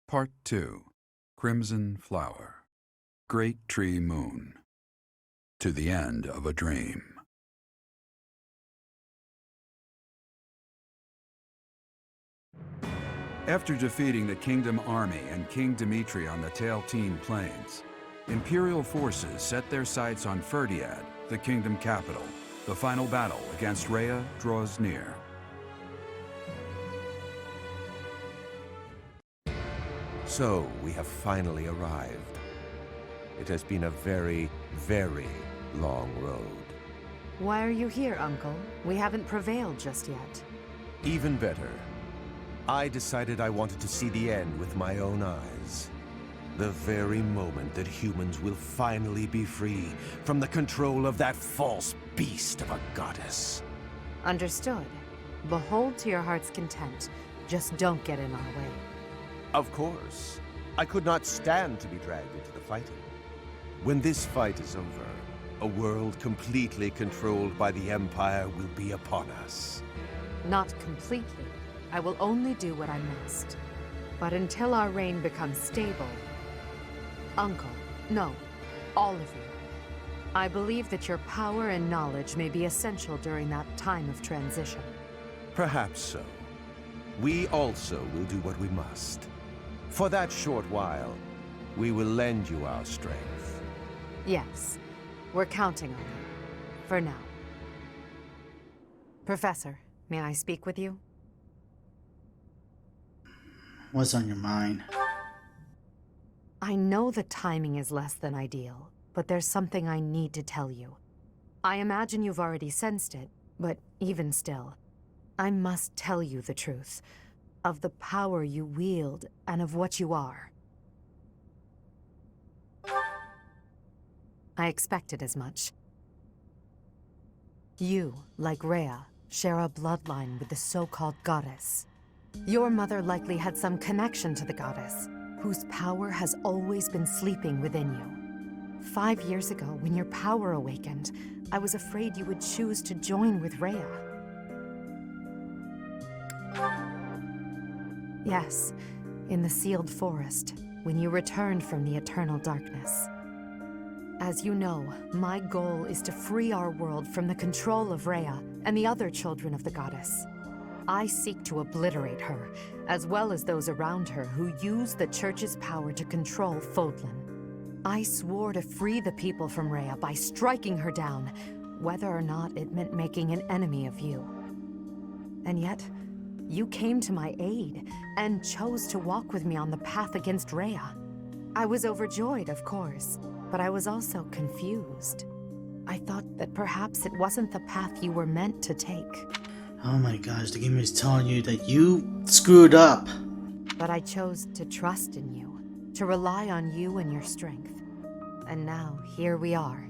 Part 2. Crimson Flower. Great Tree Moon. To the End of a Dream. After defeating the Kingdom Army and King Dimitri on the Tailteen Plains, Imperial forces set their sights on Ferdiad, the kingdom capital. The final battle against Rhea draws near. So, we have finally arrived. It has been a very, very long road. Why are you here, Uncle? We haven't prevailed just yet. Even better. I decided I wanted to see the end with my own eyes. The very moment that humans will finally be free from the control of that false beast of a goddess. Understood. Behold to your heart's content. Just don't get in our way. Of course. I could not stand to be dragged into the fighting. When this fight is over, a world completely controlled by the Empire will be upon us. Not completely. I will only do what I must. But until our reign becomes stable... Uncle, no, all of you. I believe that your power and knowledge may be essential during that time of transition. Perhaps so. We also will do what we must. For that short while, we will lend you our strength. Yes, we're counting on you. For now. Professor, may I speak with you? What's on your mind? I know the timing is less than ideal, but there's something I need to tell you. I imagine you've already sensed it, but even still, I must tell you the truth. Of the power you wield, and of what you are. I expected as much. You, like Rhea, share a bloodline with the so-called goddess. Your mother likely had some connection to the goddess, whose power has always been sleeping within you. 5 years ago, when your power awakened, I was afraid you would choose to join with Rhea. Yes, in the sealed forest, when you returned from the eternal darkness. As you know, my goal is to free our world from the control of Rhea and the other children of the goddess. I seek to obliterate her, as well as those around her who use the Church's power to control Fodlan. I swore to free the people from Rhea by striking her down, whether or not it meant making an enemy of you. And yet, you came to my aid, and chose to walk with me on the path against Rhea. I was overjoyed, of course, but I was also confused. I thought that perhaps it wasn't the path you were meant to take. Oh my gosh, the game is telling you that you screwed up. But I chose to trust in you, to rely on you and your strength. And now, here we are.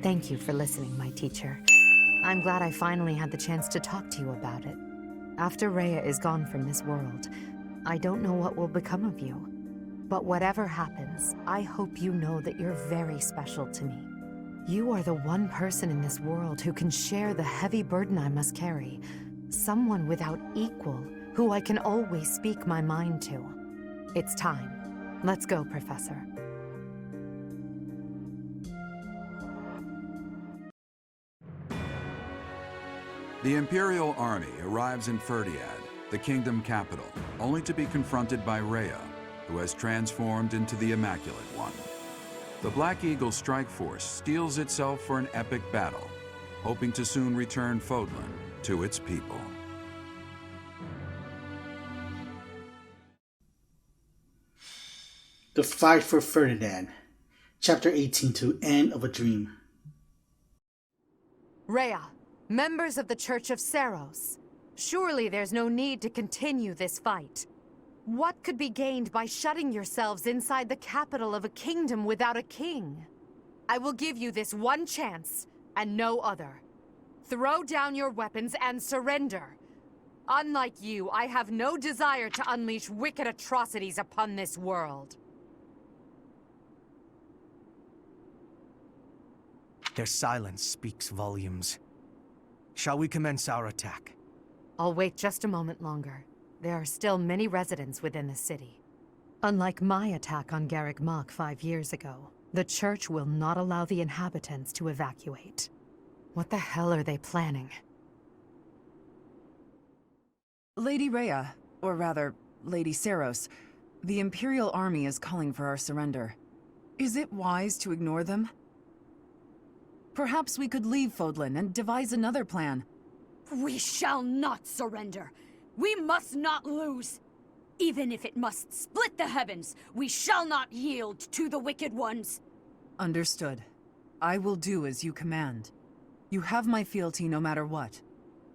Thank you for listening, my teacher. I'm glad I finally had the chance to talk to you about it. After Rhea is gone from this world, I don't know what will become of you. But whatever happens, I hope you know that you're very special to me. You are the one person in this world who can share the heavy burden I must carry. Someone without equal, who I can always speak my mind to. It's time. Let's go, Professor. The Imperial army arrives in Ferdiad, the kingdom capital, only to be confronted by Rhea, who has transformed into the Immaculate One. The Black Eagle strike force steels itself for an epic battle, hoping to soon return Fodlan to its people. The Fight for Ferdinand. Chapter 18 to End of a Dream. Rhea, members of the Church of Seros, surely there's no need to continue this fight. What could be gained by shutting yourselves inside the capital of a kingdom without a king? I will give you this one chance, and no other. Throw down your weapons and surrender. Unlike you, I have no desire to unleash wicked atrocities upon this world. Their silence speaks volumes. Shall we commence our attack? I'll wait just a moment longer. There are still many residents within the city. Unlike my attack on Garrick Mach 5 years ago, the church will not allow the inhabitants to evacuate. What the hell are they planning? Lady Rhea, or rather, Lady Saros, the Imperial Army is calling for our surrender. Is it wise to ignore them? Perhaps we could leave Fodlan and devise another plan. We shall not surrender. We must not lose. Even if it must split the heavens, we shall not yield to the wicked ones. Understood. I will do as you command. You have my fealty no matter what,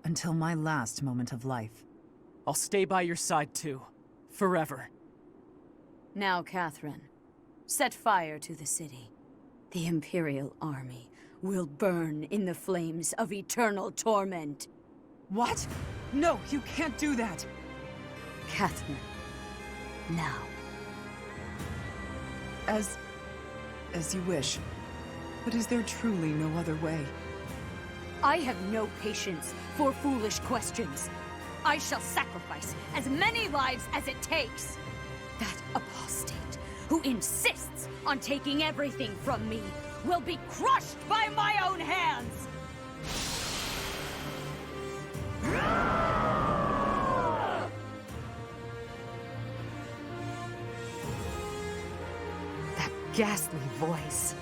until my last moment of life. I'll stay by your side too, forever. Now, Catherine, set fire to the city. The Imperial Army will burn in the flames of eternal torment. What? No, you can't do that! Catherine, now. As you wish. But is there truly no other way? I have no patience for foolish questions. I shall sacrifice as many lives as it takes. That apostate who insists on taking everything from me will be crushed by my own hands! That ghastly voice.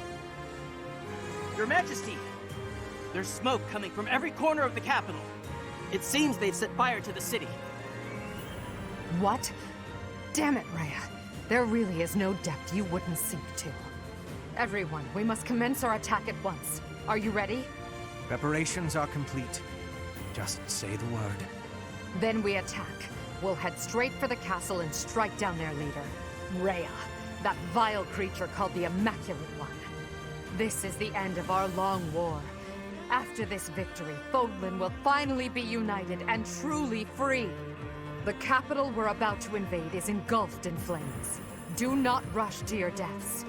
Your Majesty! There's smoke coming from every corner of the capital. It seems they've set fire to the city. What? Damn it, Rhea. There really is no depth you wouldn't sink to. Everyone, we must commence our attack at once. Are you ready? Preparations are complete. Just say the word. Then we attack. We'll head straight for the castle and strike down their leader, Rhea, that vile creature called the Immaculate One. This is the end of our long war. After this victory, Fodlan will finally be united and truly free. The capital we're about to invade is engulfed in flames. Do not rush to your deaths.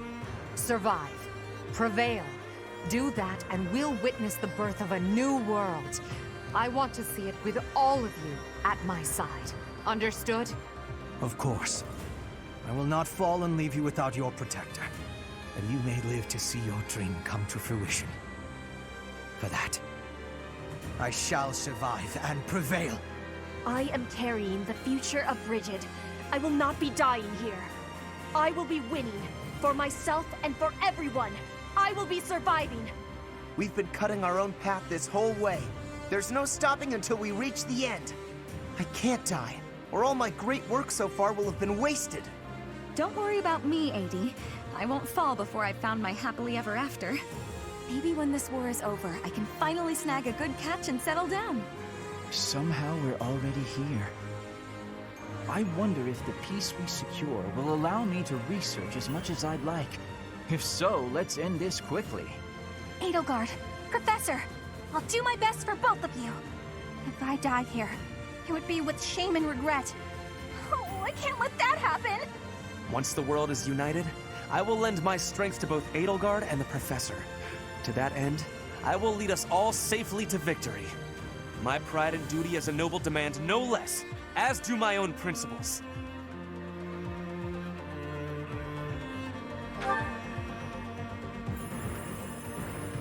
Survive. Prevail. Do that and we'll witness the birth of a new world. I want to see it with all of you at my side. Understood? Of course. I will not fall and leave you without your protector. And you may live to see your dream come to fruition. For that, I shall survive and prevail. I am carrying the future of Brigid. I will not be dying here. I will be winning. For myself and for everyone. I will be surviving. We've been cutting our own path this whole way. There's no stopping until we reach the end. I can't die, or all my great work so far will have been wasted. Don't worry about me, AD. I won't fall before I've found my happily ever after. Maybe when this war is over, I can finally snag a good catch and settle down. Somehow we're already here. I wonder if the peace we secure will allow me to research as much as I'd like. If so, let's end this quickly. Edelgard, Professor, I'll do my best for both of you. If I die here, it would be with shame and regret. Oh, I can't let that happen! Once the world is united, I will lend my strength to both Edelgard and the Professor. To that end, I will lead us all safely to victory. My pride and duty as a noble demand no less, as do my own principles.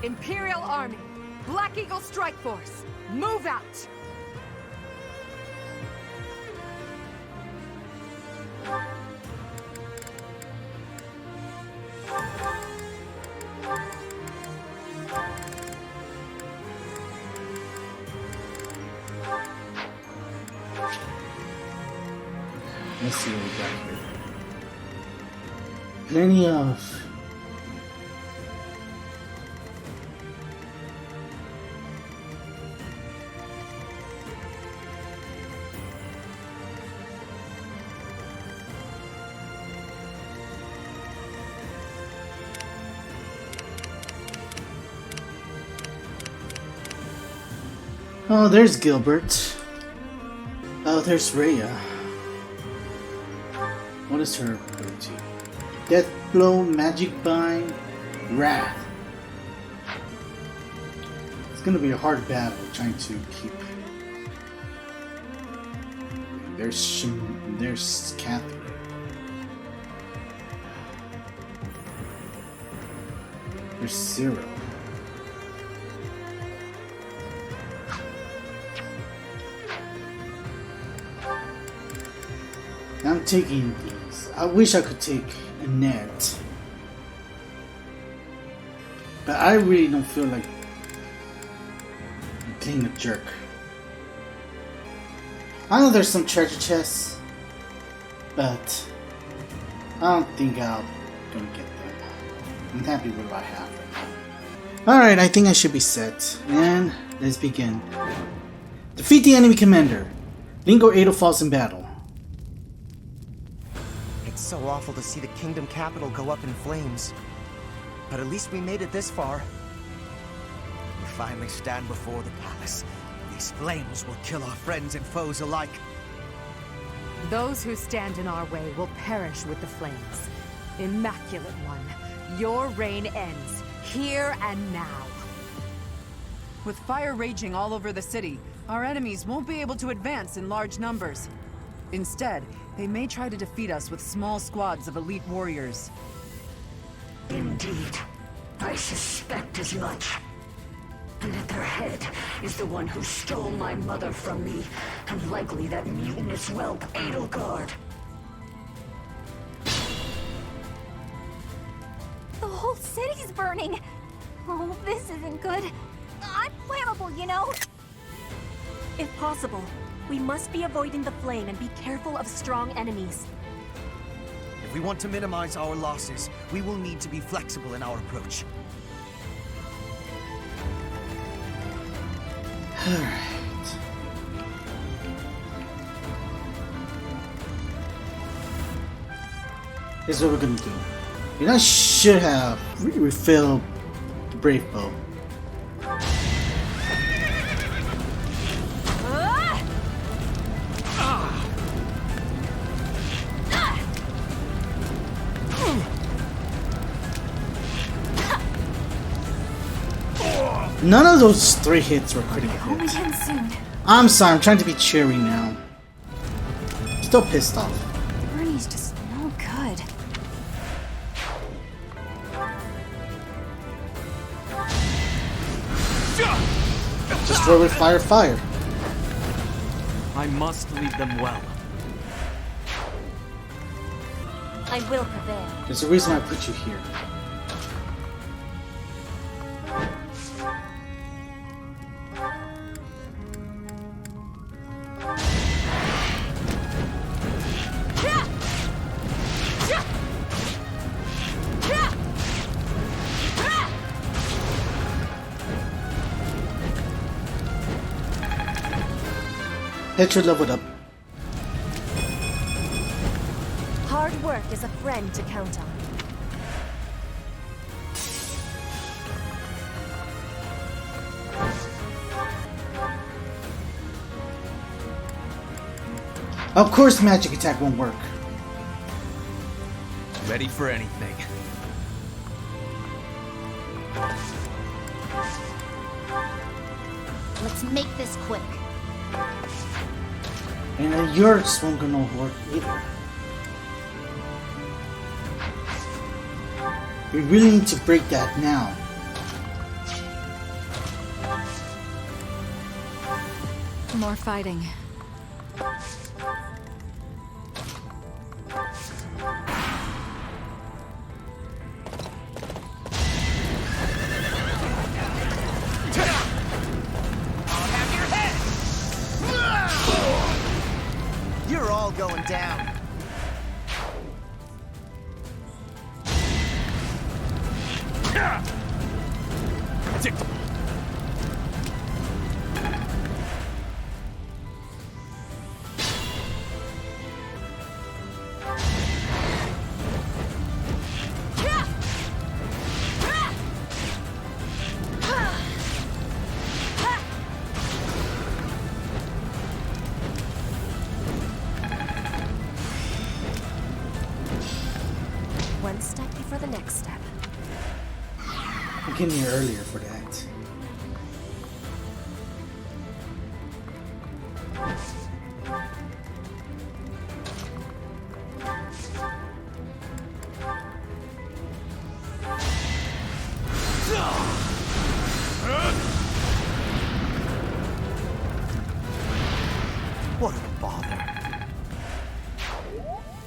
Imperial Army, Black Eagle Strike Force, move out! Let's see what we got here. Plenty of oh, there's Gilbert. Oh, there's Rhea. What is her ability? Death Blow, Magic Bind, Wrath. It's gonna be a hard battle trying to keep There's Catherine. There's Cyril. I'm taking these. I wish I could take Annette. But I really don't feel like being a jerk. I know there's some treasure chests, but I don't think I'm gonna get them. I'm happy with what I have right now. Alright, I think I should be set. And let's begin. Defeat the enemy commander. Linkaro 8 falls in battle. It's so awful to see the kingdom capital go up in flames. But at least we made it this far. We finally stand before the palace. These flames will kill our friends and foes alike. Those who stand in our way will perish with the flames. Immaculate One, your reign ends, here and now. With fire raging all over the city, our enemies won't be able to advance in large numbers. Instead, they may try to defeat us with small squads of elite warriors. Indeed. I suspect as much. And at their head is the one who stole my mother from me, and likely that mutinous whelp, Edelgard. The whole city's burning! Oh, this isn't good. I'm flammable, you know? If possible, we must be avoiding the flame and be careful of strong enemies. If we want to minimize our losses, we will need to be flexible in our approach. Alright. This is what we're gonna do. You guys should have refilled the Brave Bow. None of those 3 hits were critical hits. I'm sorry, I'm trying to be cheery now. Still pissed off. Bernie's just no good. Destroy with fire, fire. I must lead them well. I will prevail. There's a reason I put you here. Petra leveled up. Hard work is a friend to count on. Of course magic attack won't work. Ready for anything. Let's make this quick. And yours won't gonna work either. We really need to break that now. More fighting. You're all going down. One step before the next step. I came here earlier for that.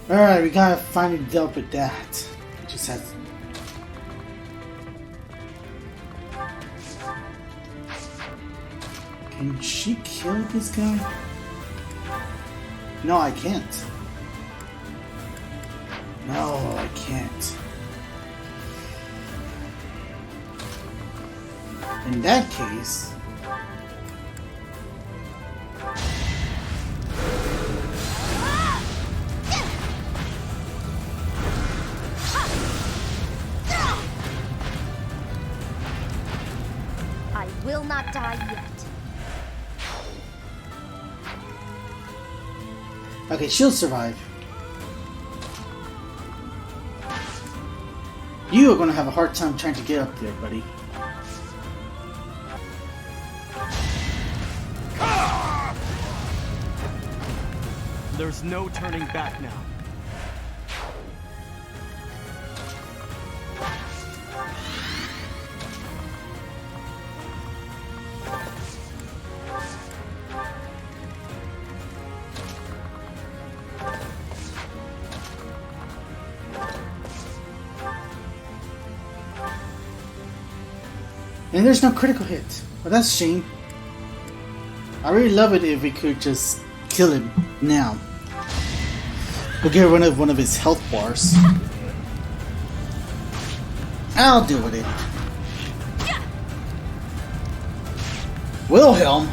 Alright, we gotta finally deal with that. Just has. Can she kill this guy? No, I can't. No, I can't. In that case... I will not die yet. Okay, she'll survive. You are gonna have a hard time trying to get up there, buddy. There's no turning back now. And there's no critical hit. Well, that's a shame. I really love it if we could just kill him now. We'll get rid of one of his health bars. I'll deal with it. Wilhelm?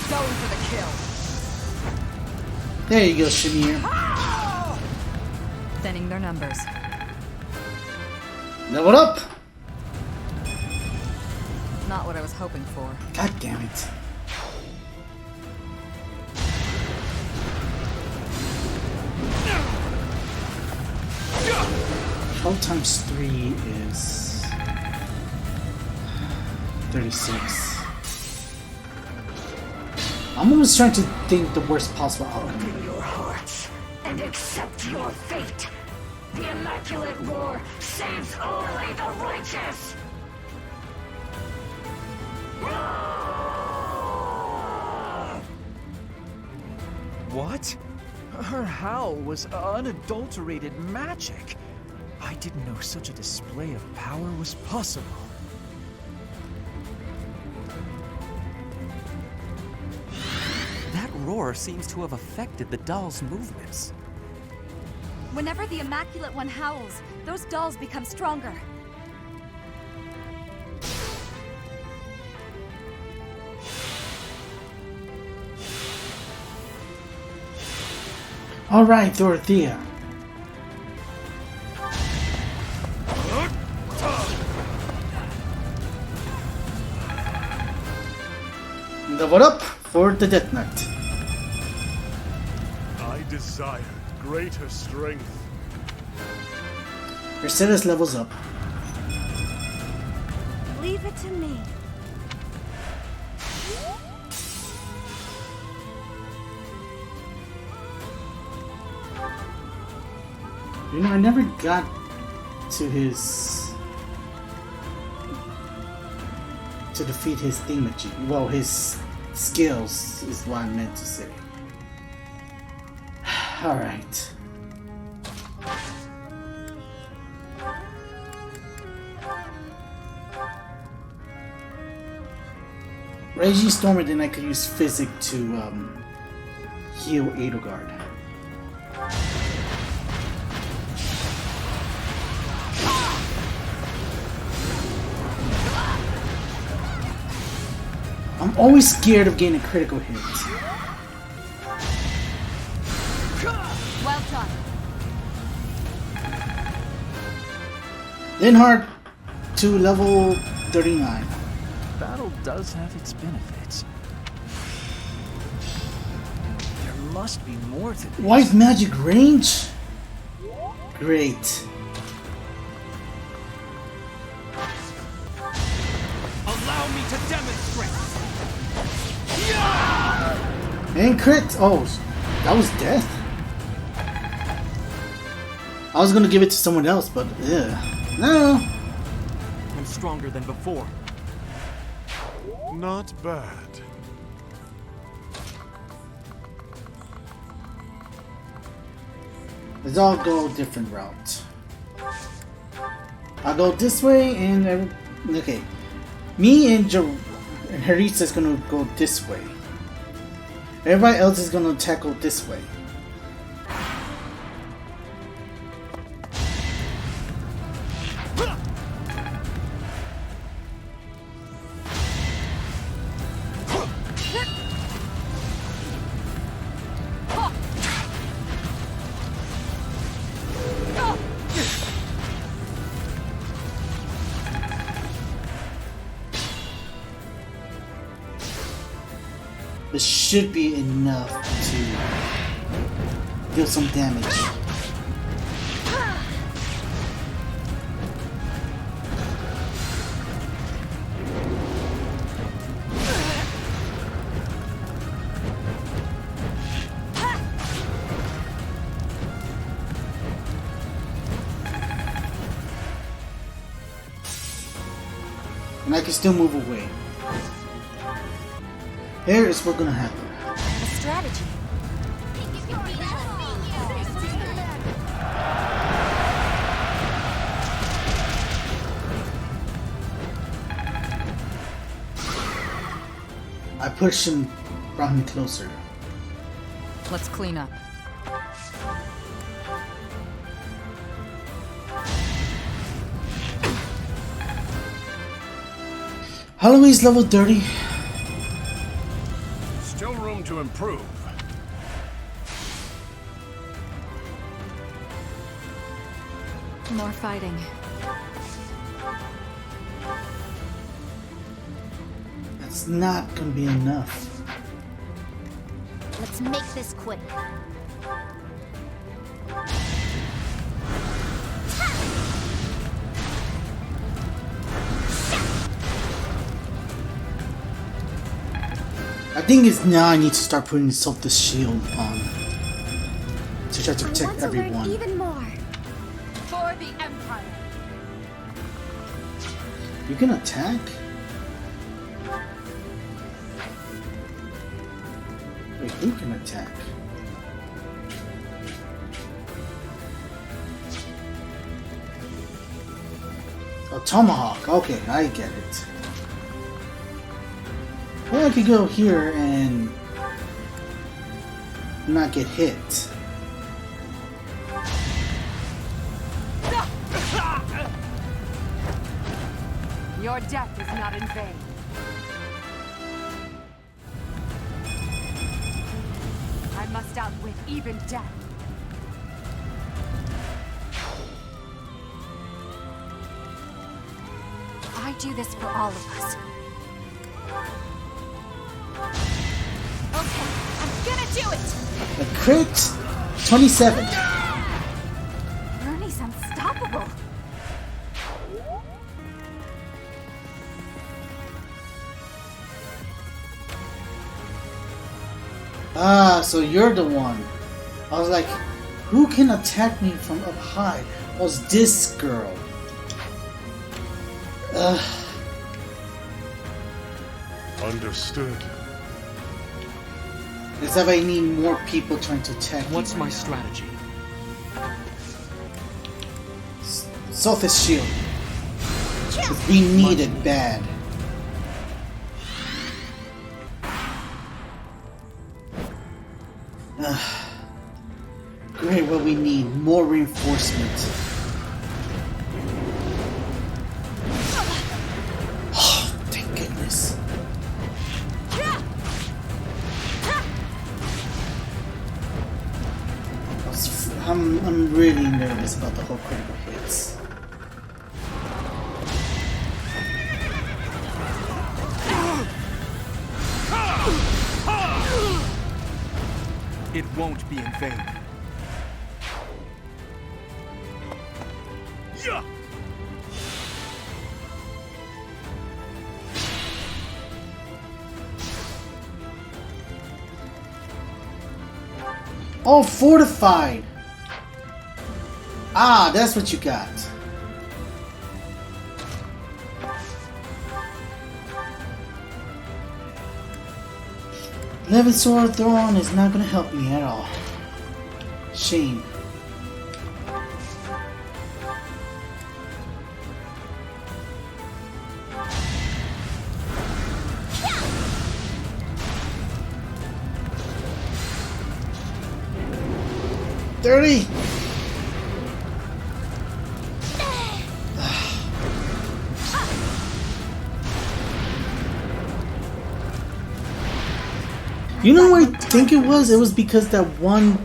Going for the kill. There you go, Shamir. Thinning their numbers. Level up! Not what I was hoping for. God damn it. Twelve times 3 is 36. I'm always trying to think the worst possible outcome. Open your hearts and accept your fate. The Immaculate War saves only the righteous. What? Her howl was unadulterated magic. I didn't know such a display of power was possible. That roar seems to have affected the doll's movements. Whenever the Immaculate One howls, those dolls become stronger. Alright, Dorothea. Level up for the Death Knight. I desired greater strength. Mercedes levels up. Leave it to me. You know, I never got to his... to defeat his thingamajig. Well, his skills is what I meant to say. Alright. Raging Storm, and then I could use Physic to heal Edelgard. I'm always scared of getting a critical hit. Well done. Linhardt to level 39. Battle does have its benefits. There must be more to this. White magic range? Great. Allow me to demonstrate! And crit! Oh, that was death. I was gonna give it to someone else, but yeah. No. I'm stronger than before. Not bad. Let's all go different routes. I'll go this way, and okay. Me and Harisa's gonna go this way. Everybody else is gonna tackle this way. This should be enough to deal some damage. And I can still move away. Here is what's gonna happen. A strategy. I push him, brought him closer. Let's clean up. Holloway's level 30. Still room to improve. More fighting. That's not gonna be enough. Let's make this quick. I think it's now I need to start putting Sulta's shield on to try to protect everyone. Even more. For the Empire. You can attack? Wait, who can attack? Oh, Tomahawk. Okay, I get it. Well, I could go here and not get hit. Your death is not in vain. I must outwit even death. I do this for all of us. Okay, I'm gonna do it! A crit 27. Bernie's unstoppable. Ah, so you're the one. I was like, who can attack me from up high? Was this girl? Ugh. Understood. As if I need more people trying to attack me. What's right my now. strategy? Sulta's shield. Because we need it bad. Great, what we need. More reinforcement. Oh, thank goodness. I'm really nervous about the whole critical hits. It won't be in vain. Yeah. Oh, fortified! Ah, that's what you got. Level sword thrown is not gonna help me at all. Shame. Dirty. You know what I think it was? It was because that one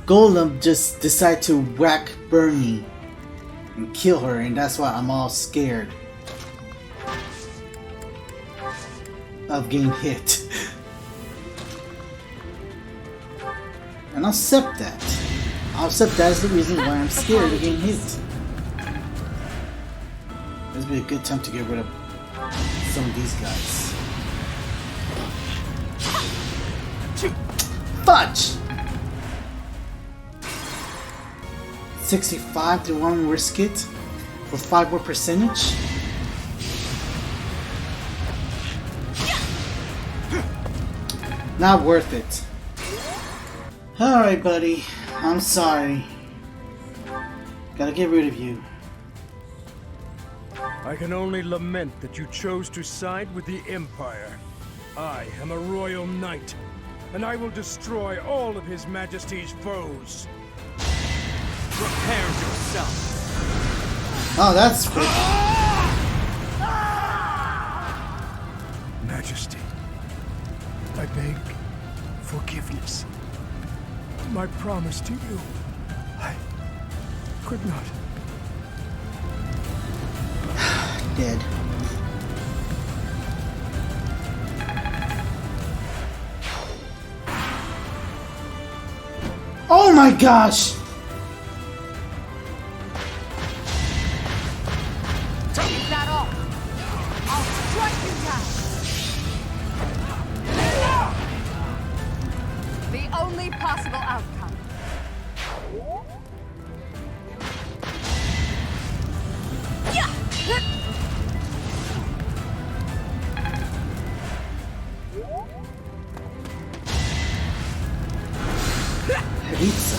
golem just decided to whack Bernie and kill her, and that's why I'm all scared of getting hit. And I'll accept that. I'll accept that as the reason why I'm scared of getting hit. This would be a good time to get rid of some of these guys. Fudge! 65, do you want to risk it? For 5 more percentage? Not worth it. Alright, buddy. I'm sorry. Gotta get rid of you. I can only lament that you chose to side with the Empire. I am a royal knight, and I will destroy all of His Majesty's foes. Prepare yourself. Oh, that's good. Majesty, I beg forgiveness. My promise to you, I could not. Dead. Oh my gosh! Is that all? I'll strike you down. The only possible outcome. Pizza.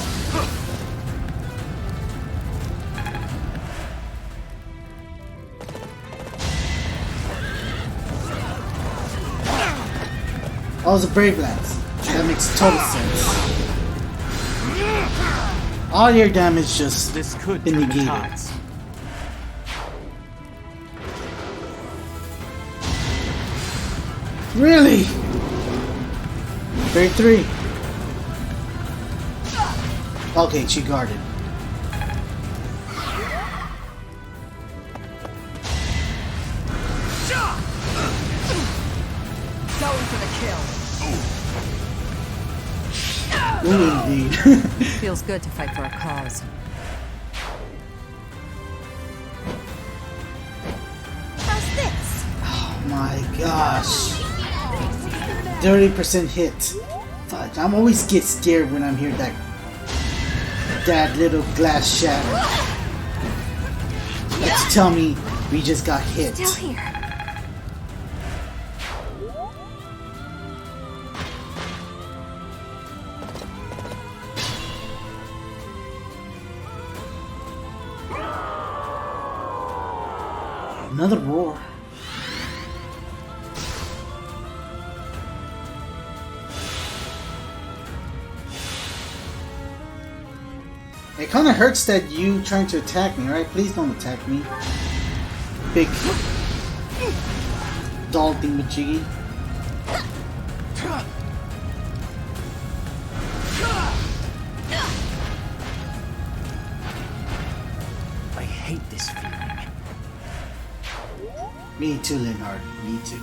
Oh, it's a Brave Lance. That makes total sense. All your damage just This could been turn the negated. tides. Really? Grade 3. Okay, she guarded. Going for the kill. Ooh, indeed. Feels good to fight for a cause. How's this? Oh my gosh. 30% hit. Fudge, I'm always get scared when I'm here that little glass shatter. Let's tell me we just got hit. Still here. Another roar. It kind of hurts that you trying to attack me, right? Please don't attack me. Big doll thingamajiggy. I hate this feeling. Me too, Linhard. Me too.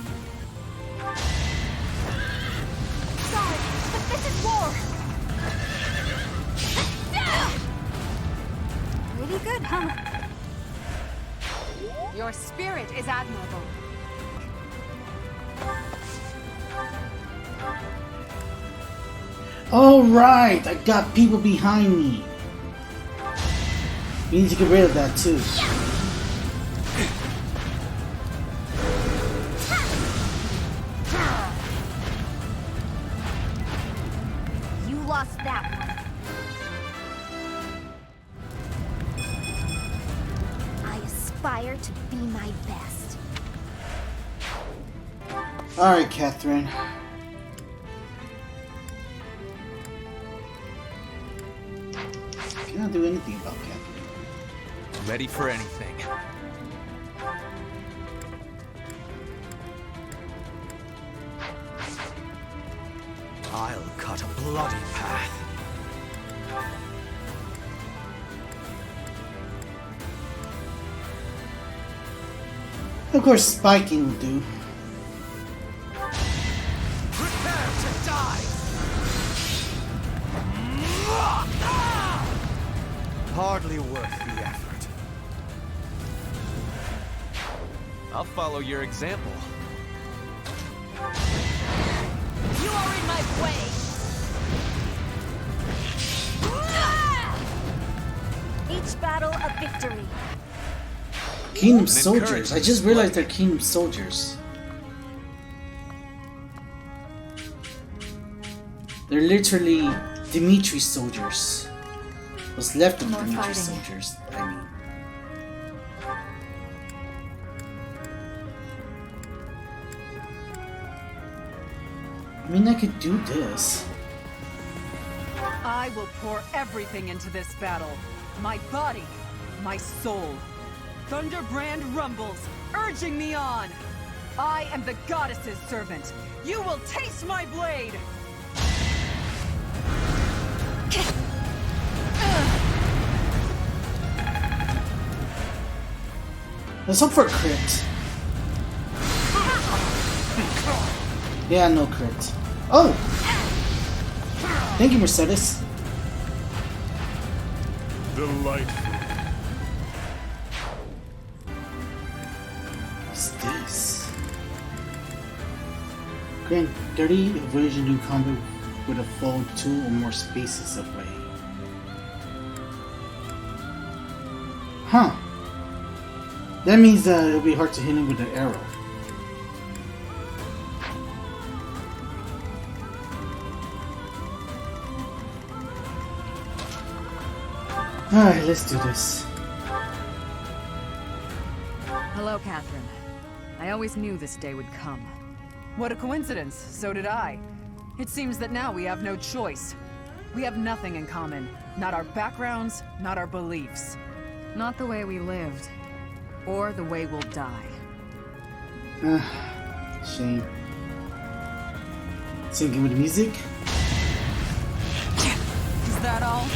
Sorry, but this is war. Pretty good, huh? Your spirit is admirable. Alright, I got people behind me. We need to get rid of that too. You lost that one. I aspire to be my best. Alright, Catherine. Cannot do anything about Catherine. Ready for anything. I'll cut a bloody path. Of course, spiking will do. Prepare to die! Hardly worth the effort. I'll follow your example. You are in my way! Each battle a victory. Kingdom soldiers. I just realized they're Kingdom soldiers. They're literally Dimitri soldiers. What's left of Dimitri soldiers, I mean. I mean, I could do this. I will pour everything into this battle. My body, my soul. Thunderbrand rumbles, urging me on. I am the goddess's servant. You will taste my blade! Let's hope for a crit. Yeah, no crit. Oh! Thank you, Mercedes. Delightful. What's this? Grant 30 evasion in combat with a foe 2 or more spaces away. Huh. That means it'll be hard to hit him with an arrow. Alright, let's do this. Hello, Catherine. I always knew this day would come. What a coincidence. So did I. It seems that now we have no choice. We have nothing in common. Not our backgrounds, not our beliefs. Not the way we lived. Or the way we'll die. Shame. Syncing with the music? Is that all?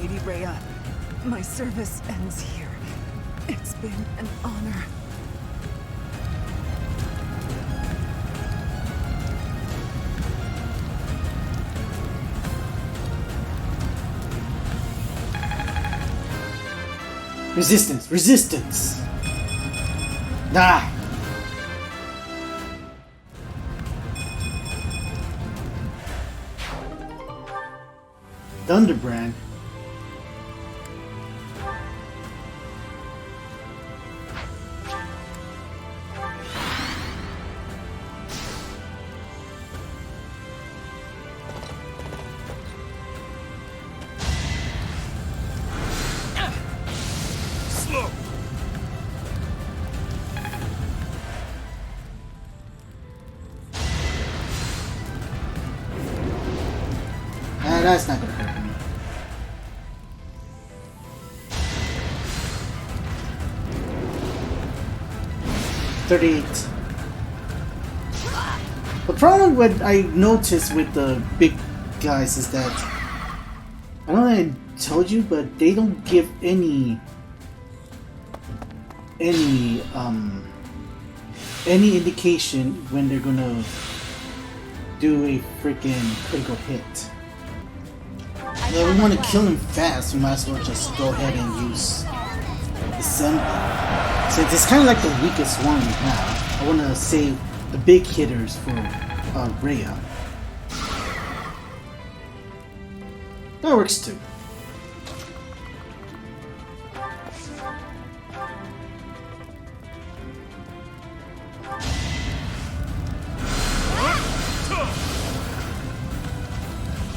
Lady Rhea, my service ends here. It's been an honor. Resistance! Resistance! Ah! Thunderbrand. That's not gonna hurt me. $38. The problem with I noticed with the big guys is that I don't know if I told you, but they don't give any indication when they're gonna do a freaking critical hit. If we want to kill him fast, we might as well just go ahead and use Assembly. So it's kind of like the weakest one we have. I want to save the big hitters for Rhea. That works too.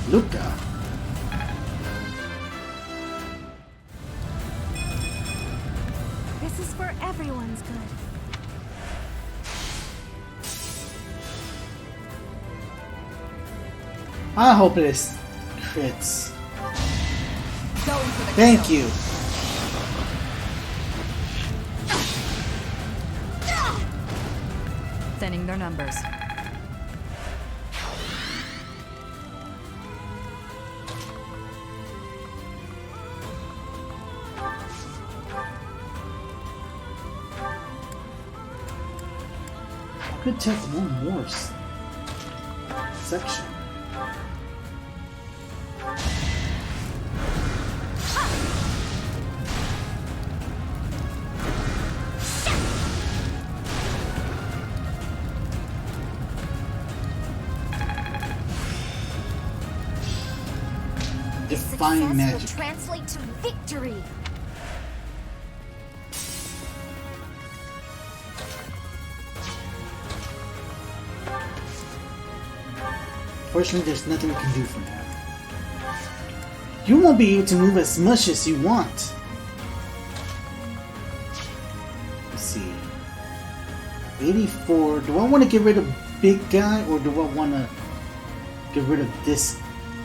Luca. This is for everyone's good. I hope it is crits. Going for the Thank kill. you. Thinning their numbers. Could take one more section. Define Success magic. will translate to victory. Fortunately, there's nothing we can do from that. You won't be able to move as much as you want. Let's see. 84. Do I want to get rid of big guy or do I want to get rid of this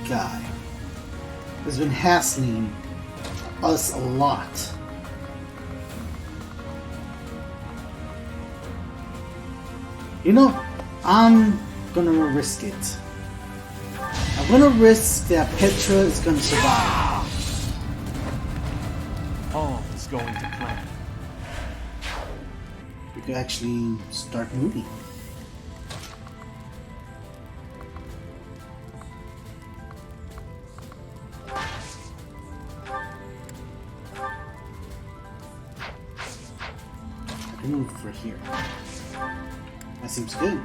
guy? It's been hassling us a lot. You know, I'm gonna risk it. I'm gonna risk that Petra is gonna survive. All is going to plan. We could actually start moving. I can move for here. That seems good.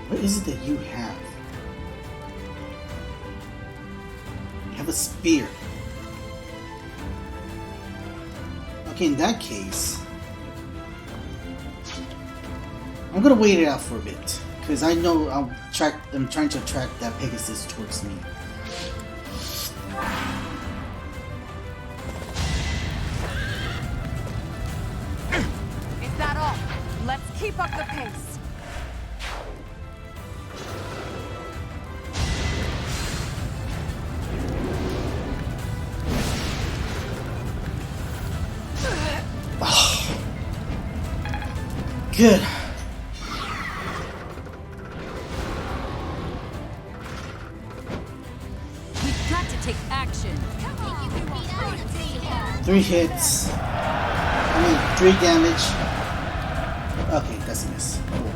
What is it that you have? You have a spear. Okay, in that case, I'm gonna wait it out for a bit because I know I'm trying to attract that Pegasus towards me. Is that all? Let's keep up the pace. Good. We've got to take action. 3 hits. I mean, 3 damage. Okay, that's a miss. Cool.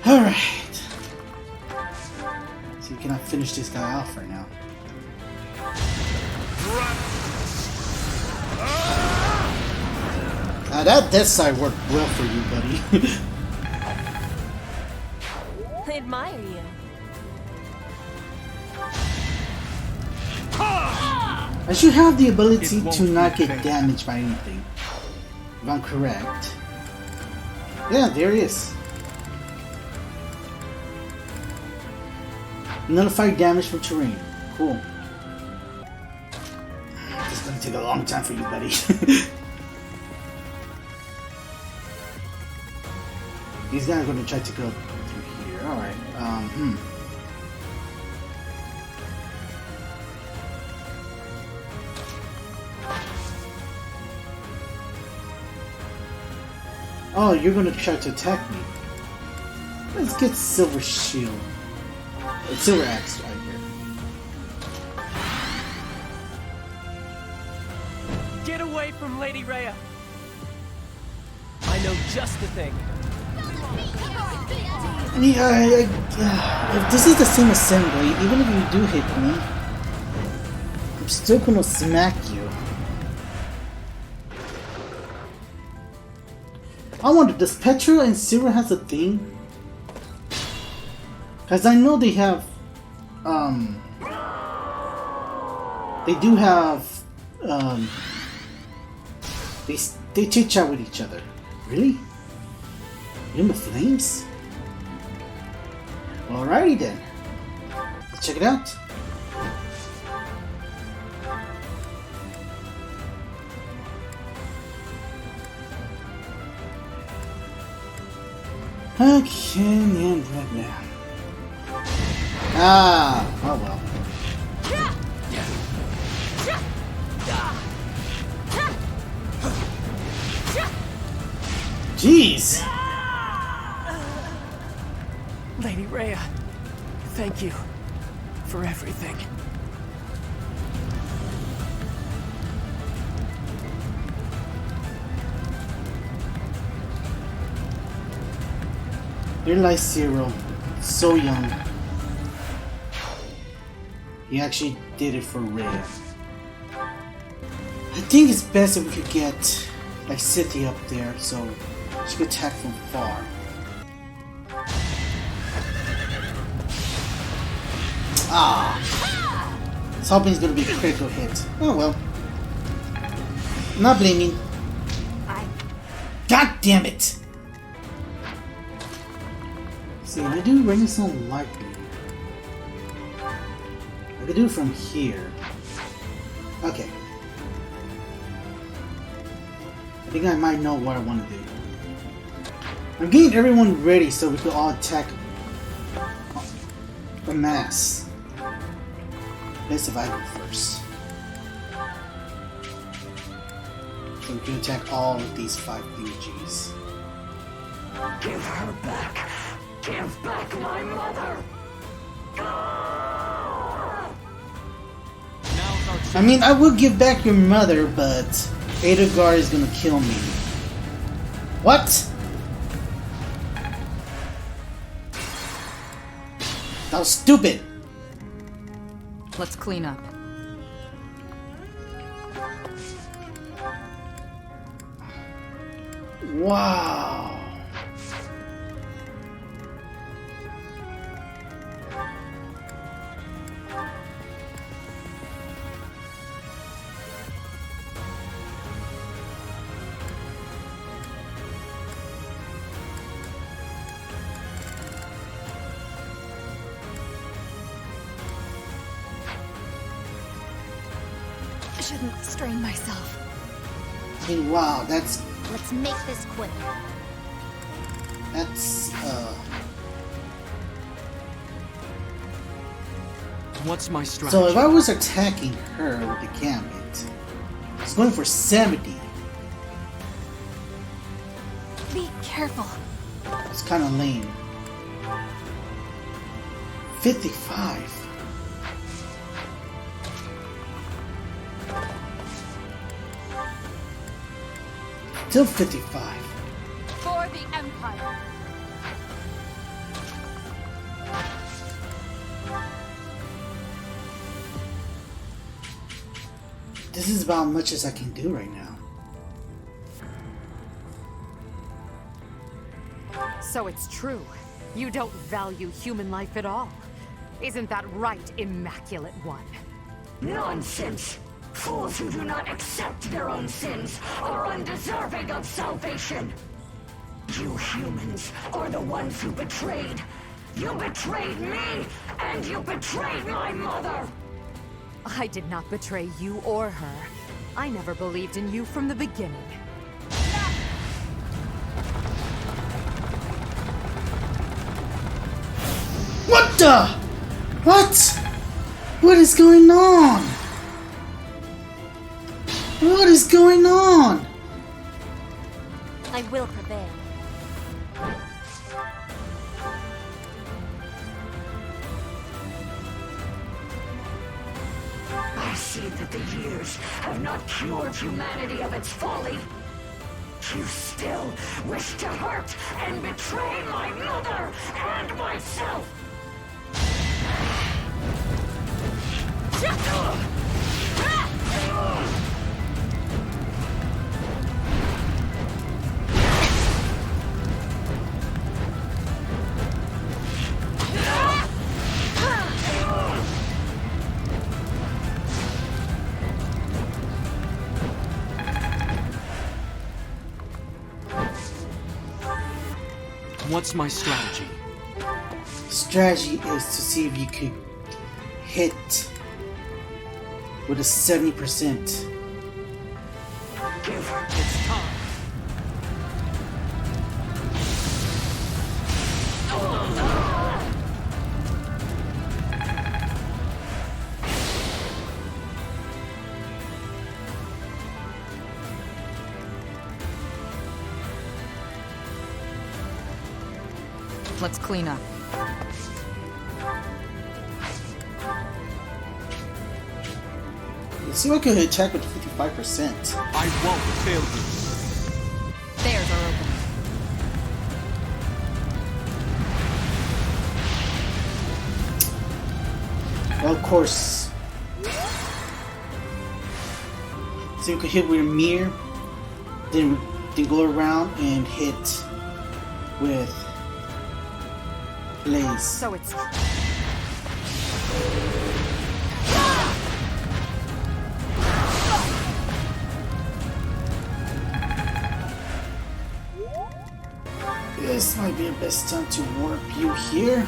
Alright. So we cannot finish this guy off right now. Now that death side worked well for you, buddy. I admire you. I should have the ability to not get damaged by anything. If I'm correct. Yeah, there he is. Nullify damage from terrain. Cool. This is gonna take a long time for you, buddy. These guys are gonna try to go through here. Alright. Oh, you're gonna try to attack me. Let's get Silver Shield. Silver Axe right here. away from Lady Rhea. I know just the thing. If this is the same assembly, even if you do hit me, I'm still gonna smack you. I wonder, does Petra and Zero has a thing? Cause I know they have, they do have, they chit chat with each other. Really? In the flames? Alrighty then. Let's check it out. Okay, and right now. Ah, oh well. Jeez! Lady Rhea, thank you for everything. Here lies Zero, so young. He actually did it for Rhea. I think it's best if we could get like City up there so she could attack from far. Ah! I was hoping it's gonna be a critical hit. Oh well. Not blaming. God damn it! See, I do rain so lightly. I could do it from here. Okay. I think I might know what I want to do. I'm getting everyone ready so we can all attack en masse. Let's survive first. So we can attack all of these 5 BGs. Give her back. Give back my mother. I mean, I will give back your mother, but Edelgard is gonna kill me. What? That was stupid. Let's clean up. Wow. I shouldn't strain myself. I mean, wow, that's Let's make this quick. What's my strategy? So if I was attacking her with the gambit, it's going for 70. Be careful. It's kind of lame. 55. Still 55. For the Empire. This is about as much as I can do right now. So it's true. You don't value human life at all. Isn't that right, Immaculate One? Nonsense! Fools who do not accept their own sins are undeserving of salvation! You humans are the ones who betrayed! You betrayed me, and you betrayed my mother! I did not betray you or her. I never believed in you from the beginning. What the? What? What is going on? What is going on? I will prevail. I see that the years have not cured humanity of its folly? You still wish to hurt and betray my mother and myself! What's my strategy? Strategy is to see if you could hit with a 70%. It's time. Let's clean up. Let's see if I can attack with 55%. I won't fail you. There's our opening. Well, of course. So you could hit with a mirror, then go around and hit with Blaze. So it's... This might be the best time to warp you here.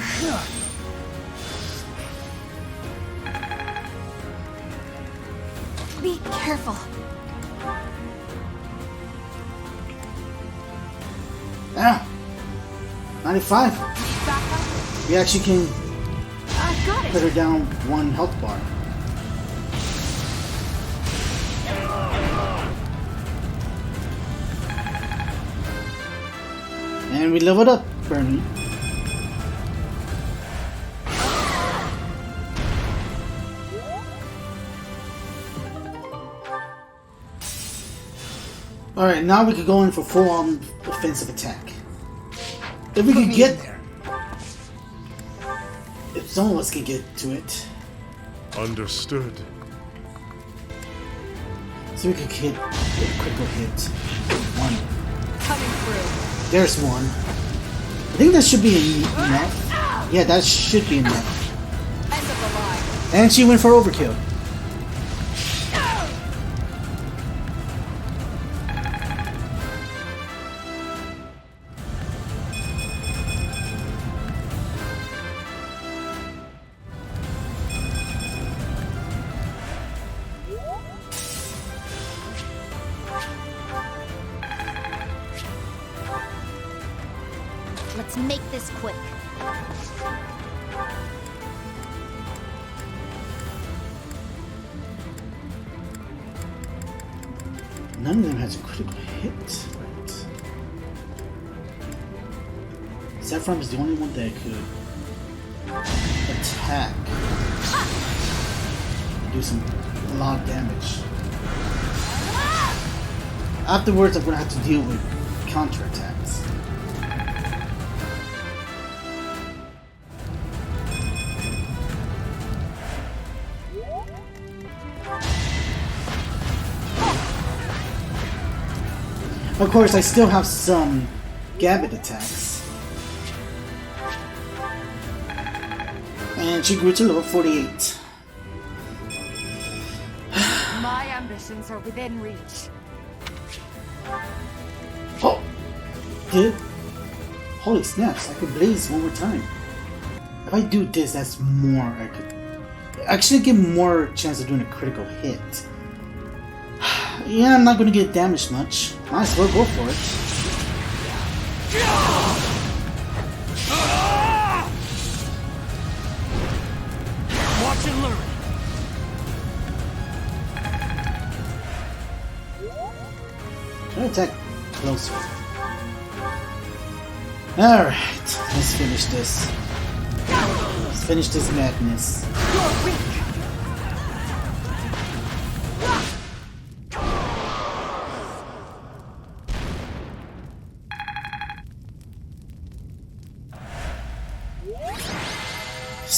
Be careful. Ah! 95. We actually can put her down 1 health bar. And we leveled up, Bernie. Alright, now we could go in for full-on offensive attack. If we could get there. If some of us can get to it. Understood. So we could hit a critical hit. 1. Coming through. There's 1. I think that should be enough. Yeah, that should be enough. End of the line. And she went for overkill. Let's make this quick. None of them has a critical hit. Right. Saffron is the only one that could attack. Do a lot of damage. Afterwards, I'm gonna have to deal with counterattacks. Of course, I still have some Gambit attacks. And she grew to level 48. My ambitions are within reach. Oh! Dude. Holy snaps, I could blaze one more time. If I do this, that's more. I could actually get more chance of doing a critical hit. Yeah, I'm not gonna get damaged much. Might as well go for it. Watch and learn. Try to attack closer. Alright, let's finish this. Let's finish this madness. You're weak.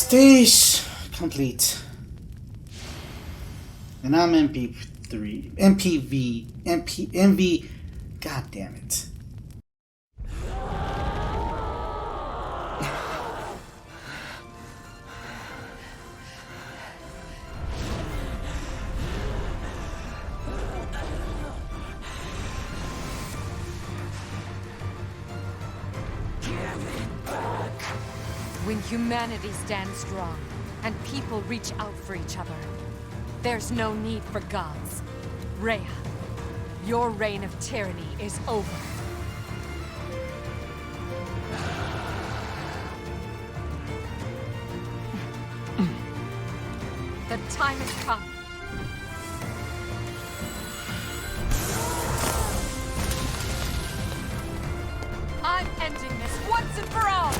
Stage complete. And I'm MP3. MV. God damn it. When humanity stands strong, and people reach out for each other, there's no need for gods. Rhea, your reign of tyranny is over. The time has come. I'm ending this once and for all!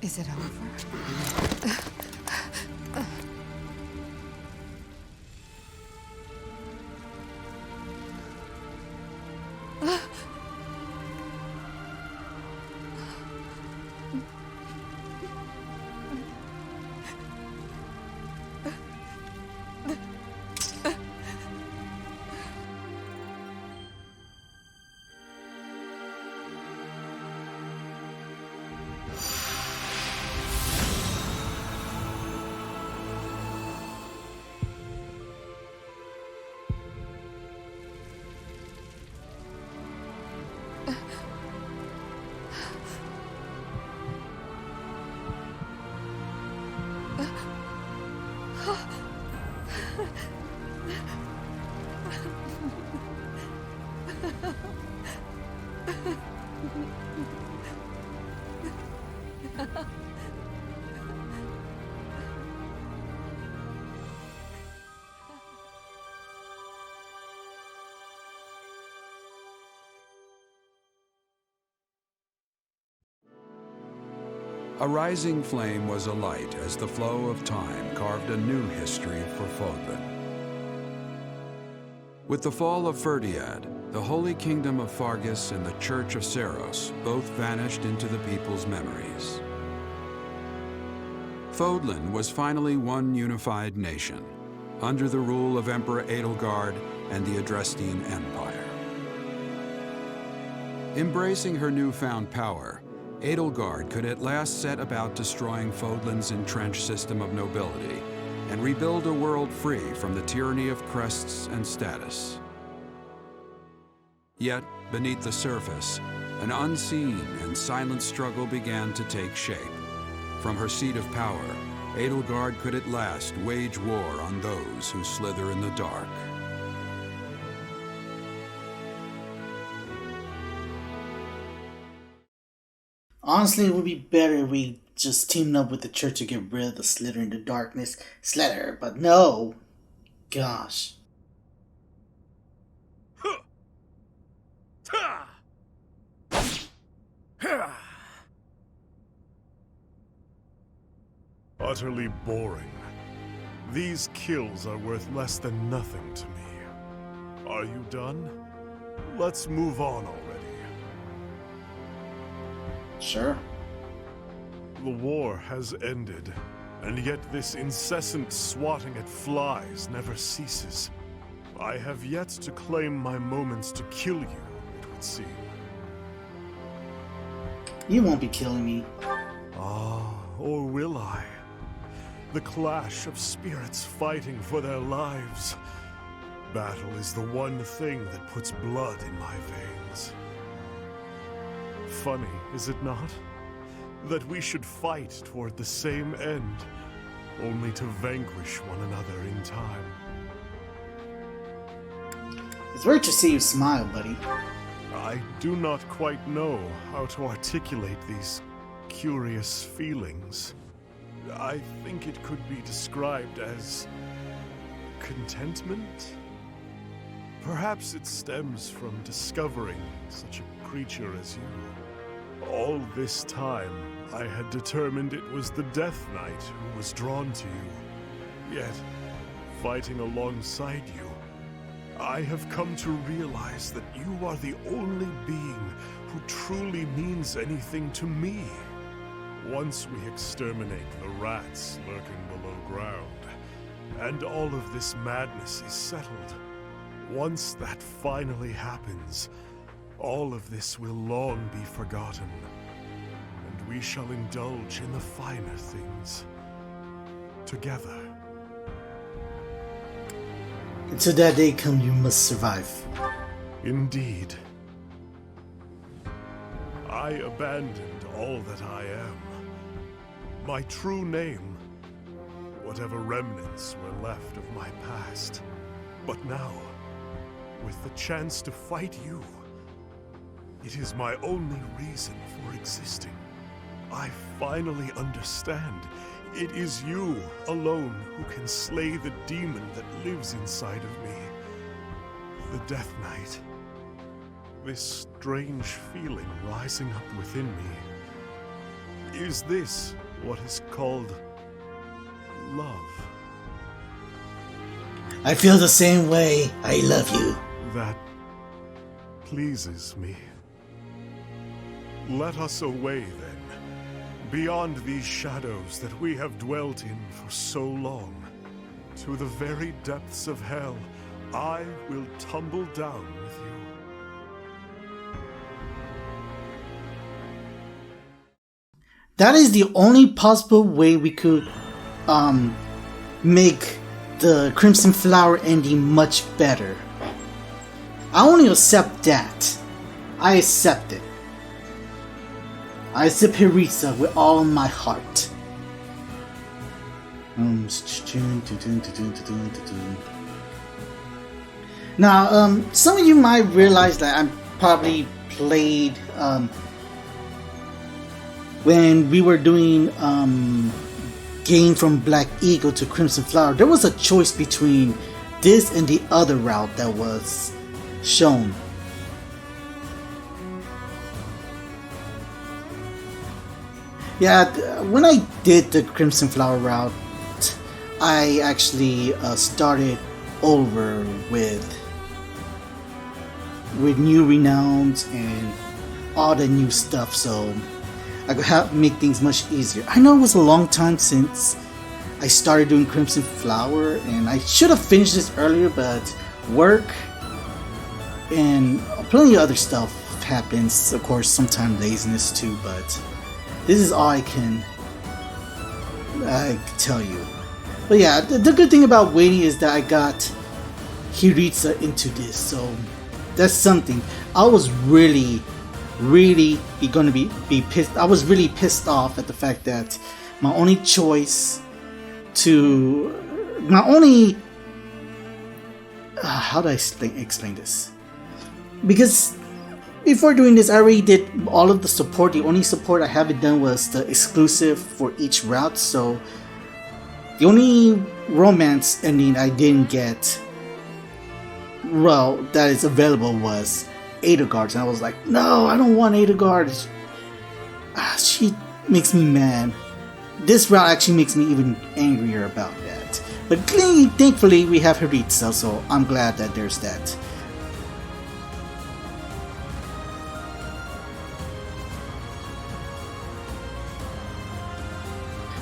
Is it over? A rising flame was alight as the flow of time carved a new history for Fodlan. With the fall of Ferdiad, the Holy Kingdom of Fargus and the Church of Seros both vanished into the people's memories. Fodlan was finally one unified nation, under the rule of Emperor Edelgard and the Adrestine Empire. Embracing her newfound power, Edelgard could at last set about destroying Fodlan's entrenched system of nobility and rebuild a world free from the tyranny of crests and status. Yet, beneath the surface, an unseen and silent struggle began to take shape. From her seat of power, Edelgard could at last wage war on those who slither in the dark. Honestly, it would be better if we just teamed up with the church to get rid of the Slither in the darkness. Slither, but no. Gosh. Utterly boring. These kills are worth less than nothing to me. Are you done? Let's move on already. Sure. The war has ended, and yet this incessant swatting at flies never ceases. I have yet to claim my moments to kill you, it would seem. You won't be killing me. Ah, or will I? The clash of spirits fighting for their lives. Battle is the one thing that puts blood in my veins. Funny, is it not? That we should fight toward the same end, only to vanquish one another in time. It's weird to see you smile, buddy. I do not quite know how to articulate these curious feelings. I think it could be described as contentment? Perhaps it stems from discovering such a creature as you. All this time, I had determined it was the Death Knight who was drawn to you. Yet, fighting alongside you, I have come to realize that you are the only being who truly means anything to me. Once we exterminate the rats lurking below ground, and all of this madness is settled, once that finally happens, all of this will long be forgotten, and we shall indulge in the finer things together. Until that day comes, you must survive. Indeed. I abandoned all that I am. My true name, whatever remnants were left of my past. But now, with the chance to fight you, it is my only reason for existing. I finally understand. It is you alone who can slay the demon that lives inside of me. The Death Knight. This strange feeling rising up within me. Is this what is called love? I feel the same way. I love you. That pleases me. Let us away then, beyond these shadows that we have dwelt in for so long. To the very depths of hell, I will tumble down with you. That is the only possible way we could make the Crimson Flower ending much better. I only accept that. I accept it. I accept Hirisa with all my heart. Now, some of you might realize that I probably played when we were doing game from Black Eagle to Crimson Flower. There was a choice between this and the other route that was shown. Yeah, when I did the Crimson Flower route, I actually started over with new renowns and all the new stuff, so I could make things much easier. I know it was a long time since I started doing Crimson Flower, and I should have finished this earlier, but work and plenty of other stuff happens. Of course, sometimes laziness too, but this is all I can tell you. But yeah, the good thing about waiting is that I got Hirisa into this, so that's something. I was really gonna be pissed. I was really pissed off at the fact that my only choice to how do I explain this? Because before doing this, I already did all of the support. The only support I haven't done was the exclusive for each route, so the only romance ending I didn't get, well, that is available was Edelgard's, and I was like, no, I don't want Edelgard. She makes me mad. This route actually makes me even angrier about that. But thankfully, we have Hirisa, so I'm glad that there's that.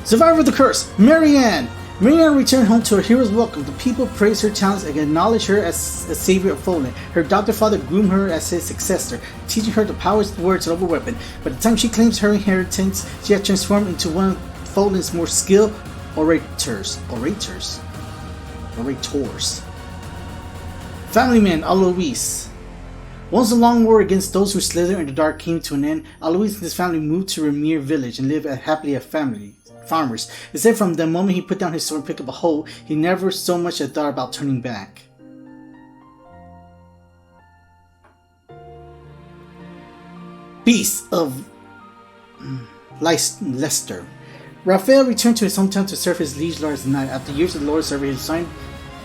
Survivor of the Curse, Marianne! Marianne returned home to her hero's welcome. The people praised her talents and acknowledged her as a savior of Fodlan. Her adopted father groomed her as his successor, teaching her the powers of words and weapon. By the time she claims her inheritance, she had transformed into one of Fodlan's more skilled orators. Family man, Alois. Once the long war against those who slither in the dark came to an end, Alois and his family moved to Remir village and lived happily as farmers. It said from the moment he put down his sword and picked up a hoe, he never so much as thought about turning back. Beast of Leicester. Raphael returned to his hometown to serve his liege lord as a knight. After years of lord service, he assigned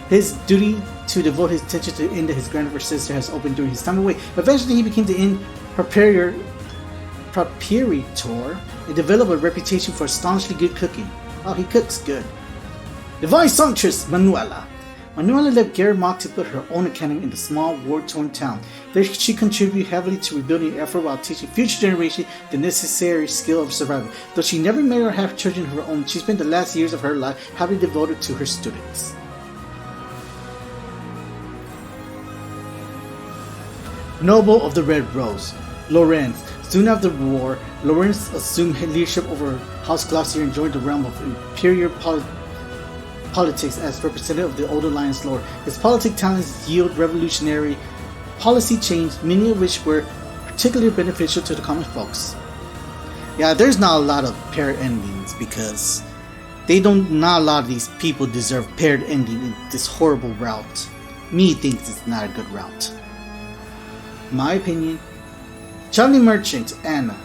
his duty to devote his attention to the inn that his grandmother sister has opened during his time away. Eventually, he became the inn preparator and developed a reputation for astonishingly good cooking. Oh, he cooks good. Divine songstress Manuela. Manuela left Garrett to put her own academy in the small, war-torn town. There she contributed heavily to rebuilding the effort while teaching future generations the necessary skill of survival. Though she never married or had children of her own, she spent the last years of her life heavily devoted to her students. Noble of the Red Rose, Lorenz. Soon after the war, Lorenz assumed leadership over House Glossier and joined the realm of imperial politics as representative of the Old Alliance Lord. His politic talents yield revolutionary policy change, many of which were particularly beneficial to the common folks. Yeah, there's not a lot of paired endings because not a lot of these people deserve paired ending in this horrible route. Me thinks it's not a good route. My opinion. Charlie Merchant, Anna.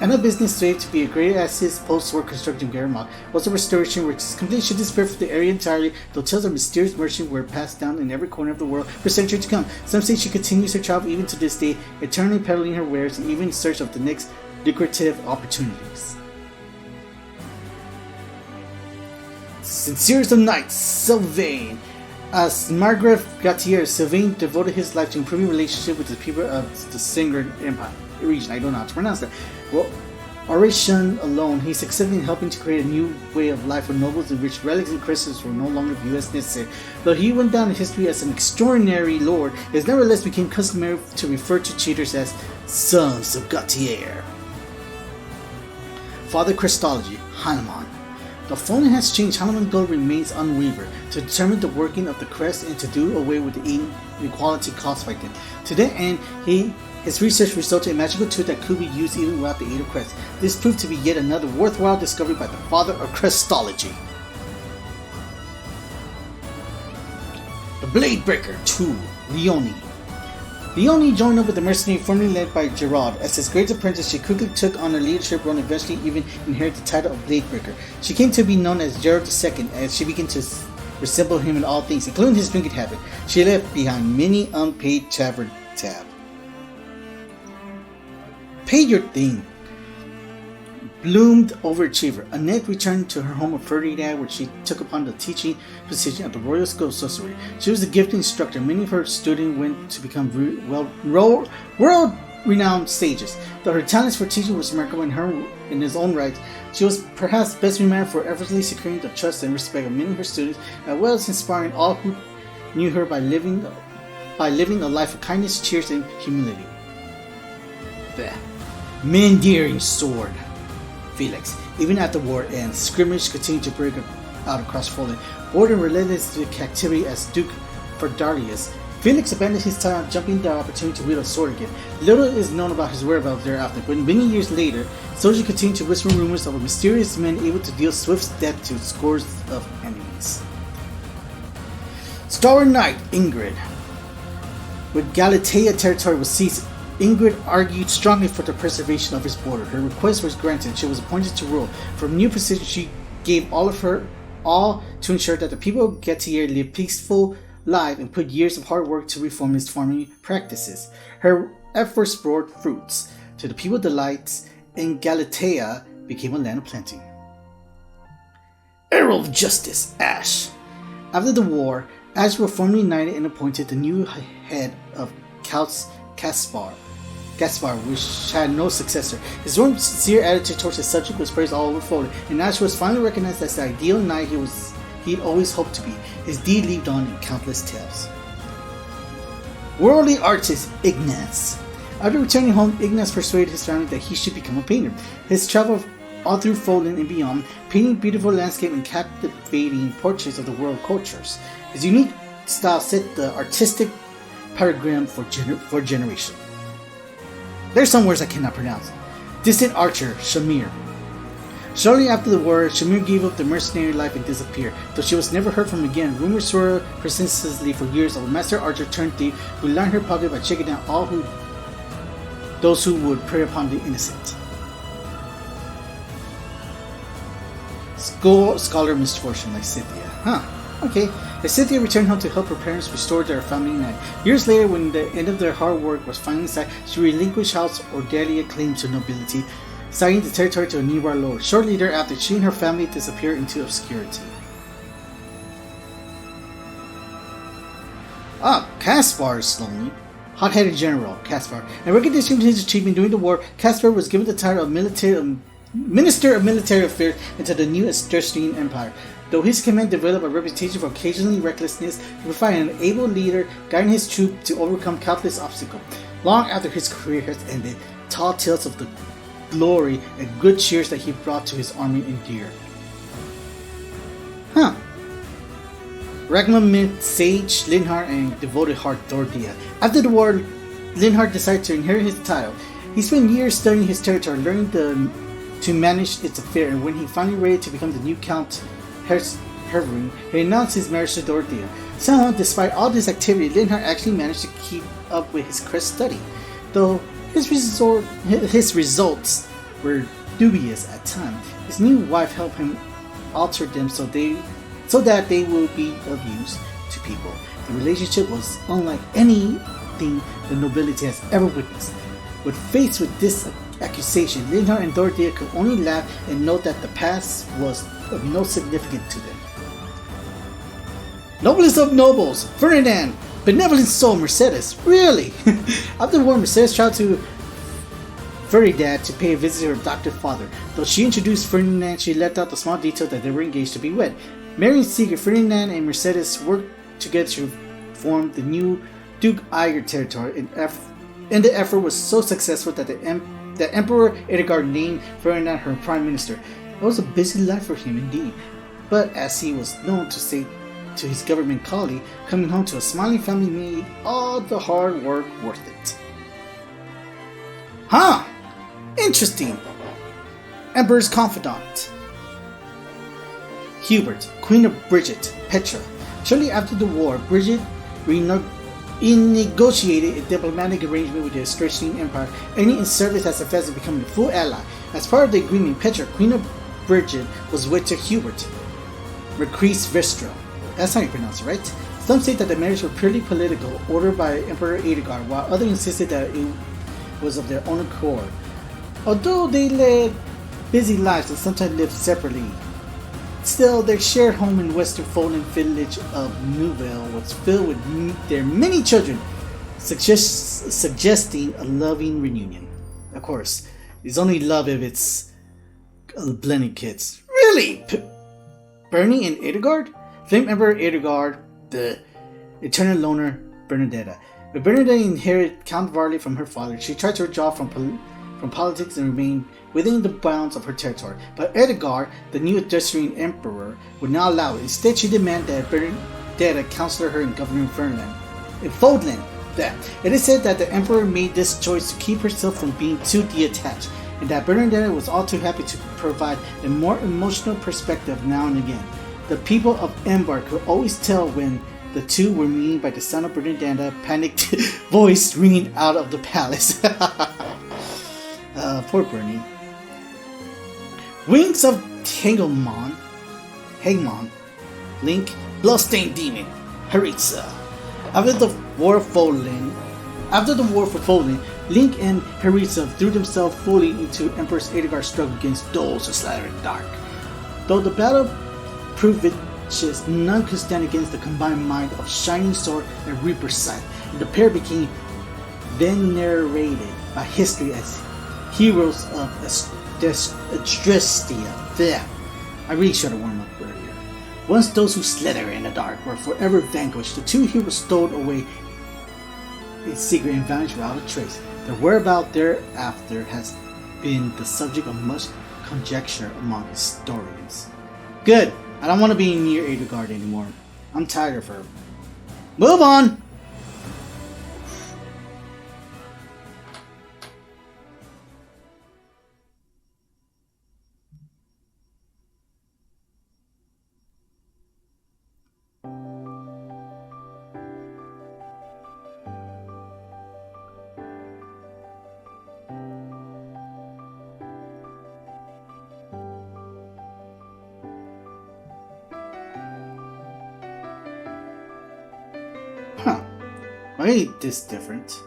Anna's business strave to be a great asset post-war construction in Garrett was a restoration which is completely should disappear from the area entirely, though tales of mysterious merchant were passed down in every corner of the world for centuries to come. Some say she continues her travel even to this day, eternally peddling her wares and even in search of the next lucrative opportunities. Sincerest of Knights, Sylvain. As Margaret Gautier, Sylvain devoted his life to improving relationship with the people of the Singard Empire region. I don't know how to pronounce that. Well, oration alone, he succeeded in helping to create a new way of life for nobles in which relics and crystals were no longer viewed as necessary. Though he went down in history as an extraordinary lord, it nevertheless became customary to refer to cheaters as sons of Gautier. Father Christology, Hanuman. The Fodlan has changed, Hanuman's goal remains unwavering, to determine the working of the crest and to do away with the inequality caused by them. To that end, his research resulted in a magical tool that could be used even without the aid of crest. This proved to be yet another worthwhile discovery by the father of Crestology. The Bladebreaker 2, Leonie. Leonie joined up with the mercenary formerly led by Gerard. As his great apprentice, she quickly took on a leadership role and eventually even inherited the title of Bladebreaker. She came to be known as Gerard II as she began to resemble him in all things, including his drinking habit. She left behind many unpaid tavern tab. Pay your thing. Bloomed overachiever. Annette returned to her home of Ferdinand, where she took upon the teaching position at the Royal School of Sorcery. She was a gifted instructor. Many of her students went to become world-renowned sages. Though her talents for teaching was remarkable in his own right, she was perhaps best remembered for effortlessly securing the trust and respect of many of her students, as well as inspiring all who knew her by living a life of kindness, cheers, and humility. The Mandarin Sword. Felix. Even after war ends, skirmish continued to break out across Fodlan. Bored and relentless to captivity as Duke Ferdarius, Felix abandoned his time jumping the opportunity to wield a sword again. Little is known about his whereabouts thereafter, but many years later, soldiers continued to whisper rumors of a mysterious man able to deal swift death to scores of enemies. Star Knight Ingrid. With Galatea territory was seized, Ingrid argued strongly for the preservation of his border. Her request was granted and she was appointed to rule. From new position, she gave all to ensure that the people of Gautier lived peaceful lives and put years of hard work to reform his farming practices. Her efforts bore fruits. To the people's delights, and Galatea became a land of plenty. Arrow of Justice, Ash. After the war, Ash was formally united and appointed the new head of Gaspar, which had no successor. His warm, sincere attitude towards his subject was praised all over Fodlan, and Ash was finally recognized as the ideal knight he'd always hoped to be. His deed lived on in countless tales. Worldly artist Ignaz. After returning home, Ignaz persuaded his family that he should become a painter. His travel all through Fodlan and beyond, painting beautiful landscape and captivating portraits of the world cultures. His unique style set the artistic paradigm for generation. There's some words I cannot pronounce. Distant archer, Shamir. Shortly after the war, Shamir gave up the mercenary life and disappeared. Though she was never heard from again, rumors swirled persistently for years of a master archer turned thief who lined her pocket by checking down those who would prey upon the innocent. school scholar misfortune like Scythia. Huh. Okay. As Scythia returned home to help her parents restore their family land. Years later, when the end of their hard work was finally signed, she relinquished House Ordelia claims to nobility, signing the territory to a nearby lord. Shortly thereafter, she and her family disappeared into obscurity. Ah, Caspar is lonely. Hot-headed general, Caspar. In recognition of his achievement during the war, Caspar was given the title of Minister of Military Affairs into the new Etruscan Empire. Though his command developed a reputation for occasionally recklessness, he provided an able leader, guiding his troops to overcome countless obstacles. Long after his career has ended, tall tales of the glory and good cheers that he brought to his army endure. Huh. Ragma met sage Linhard and devoted heart Dorothea. After the war, Linhard decided to inherit his title. He spent years studying his territory, learning to manage its affairs, and when he finally ready to become the new Count Hervering, he announced his marriage to Dorothea. Somehow, despite all this activity, Linhard actually managed to keep up with his quest study, though his results were dubious at times. His new wife helped him alter them so that they will be of use to people. The relationship was unlike anything the nobility has ever witnessed. When faced with this accusation, Linhard and Dorothea could only laugh and note that the past was of no significance to them. Noblest of nobles, Ferdinand, benevolent soul Mercedes, really? After the war, Mercedes traveled to Ferdinand to pay a visit to her adopted father. Though she introduced Ferdinand, she left out the small detail that they were engaged to be wed. Married in secret, Ferdinand and Mercedes worked together to form the new Duke Iger territory, and the effort was so successful that the Emperor Edgar named Ferdinand her prime minister. It was a busy life for him indeed, but as he was known to say to his government colleague, coming home to a smiling family made all the hard work worth it. Huh! Interesting. Emperor's confidant. Hubert, Queen of Bridget, Petra. Shortly after the war, Bridget renegotiated a diplomatic arrangement with the Etruscan Empire, ending in service as a vessel becoming a full ally. As part of the agreement, Petra, Queen of Bridget, was wed to Hubert, Marquis Vestra. That's how you pronounce it, right? Some say that the marriage was purely political, ordered by Emperor Edgar, while others insisted that it was of their own accord. Although they led busy lives and sometimes lived separately, still their shared home in western Fodlan village of Nouvelle was filled with their many children, suggesting a loving reunion. Of course, it's only love if it's blended kids. Really? Bernie and Edgard? Famed Emperor Edgard, the eternal loner Bernadetta. When Bernadetta inherited Count Varley from her father, she tried to withdraw from politics and remain within the bounds of her territory. But Edgar, the new Etruscan emperor, would not allow it. Instead, she demanded that Bernadetta counsel her in governing Fodlan. It is said that the emperor made this choice to keep herself from being too detached, and that Bernadetta was all too happy to provide a more emotional perspective now and again. The people of Embar could always tell when the two were meeting by the sound of Bernadetta's panicked voice ringing out of the palace. Poor Bernie. Wings of Hangmon, Link, Bloodstained Demon, Haritsa. After the war for Fodlan, Link and Haritsa threw themselves fully into Empress Edgar's struggle against those who slattered dark. Though the battle proved vicious, none could stand against the combined might of Shining Sword and Reaper's Sight, and the pair became venerated by history as heroes of Estrustia. I really should have warmed up earlier. Once those who slither in the dark were forever vanquished, the two heroes stowed away in secret and vanished without a trace. Their whereabouts thereafter has been the subject of much conjecture among historians. Good! I don't want to be near Edelgard anymore. I'm tired of her. Move on! I hate this different.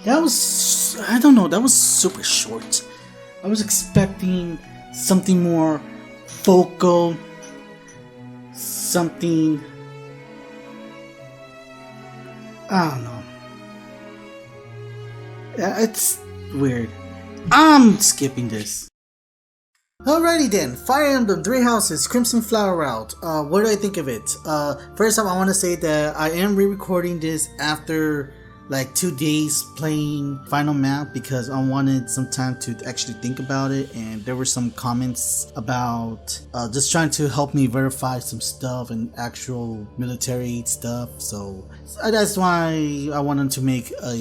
That was, I don't know, that was super short. I was expecting something more vocal, something, I don't know. It's weird. I'm skipping this. Alrighty then, Fire Emblem 3 Houses Crimson Flower Route. What do I think of it? First off, I want to say that I am re-recording this after like 2 days playing final map because I wanted some time to actually think about it, and there were some comments about just trying to help me verify some stuff and actual military stuff, so that's why I wanted to make a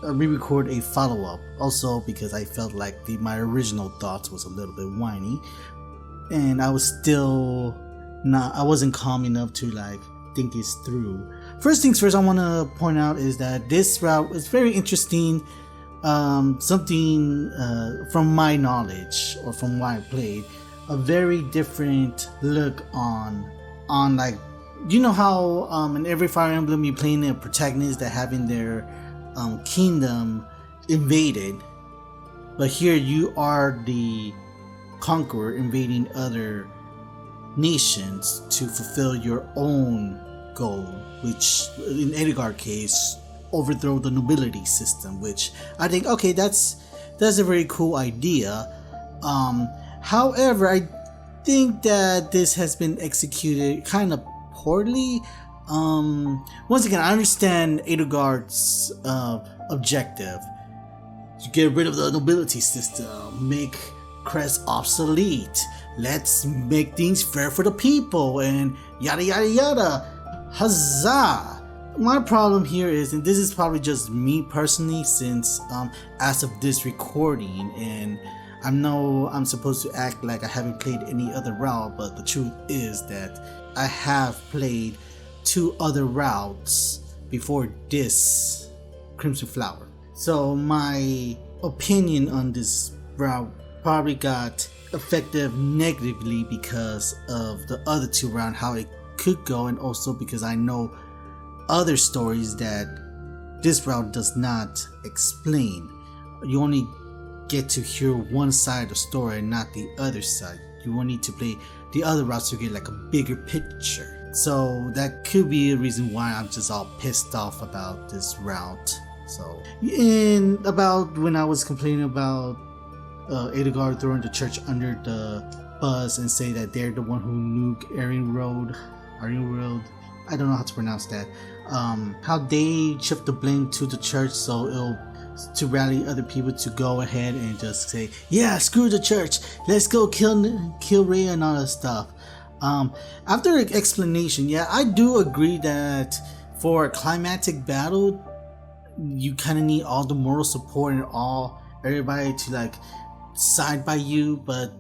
re-record a follow-up. Also because I felt like my original thoughts was a little bit whiny, and I wasn't calm enough to like think this through. First things first, I want to point out is that this route is very interesting. Something from my knowledge or from what I played, a very different look on like, you know how in every Fire Emblem you playing a protagonist that having their kingdom invaded, but here you are the conqueror invading other nations to fulfill your own goal, which in Edgar's case, overthrow the nobility system, which I think, okay, that's a very cool idea. However, I think that this has been executed kind of poorly. Once again, I understand Edelgard's objective. To get rid of the nobility system, make Crest obsolete. Let's make things fair for the people, and yada yada yada. Huzzah! My problem here is, and this is probably just me personally, since as of this recording, and I'm supposed to act like I haven't played any other route, but the truth is that I have played 2 other routes before this Crimson Flower. So my opinion on this route probably got affected negatively because of the other 2 rounds, how it could go, and also because I know other stories that this route does not explain. You only get to hear one side of the story and not the other side. You will need to play the other routes to get like a bigger picture. So that could be a reason why I'm just all pissed off about this route. So, and about when I was complaining about Edelgard throwing the church under the bus and say that they're the one who nuked Aryan Road. I don't know how to pronounce that. How they shift the blame to the church, so it'll to rally other people to go ahead and just say, yeah, screw the church, let's go kill Rhea and all that stuff. After an explanation, yeah, I do agree that for a climactic battle, you kind of need all the moral support and everybody to like side by you, but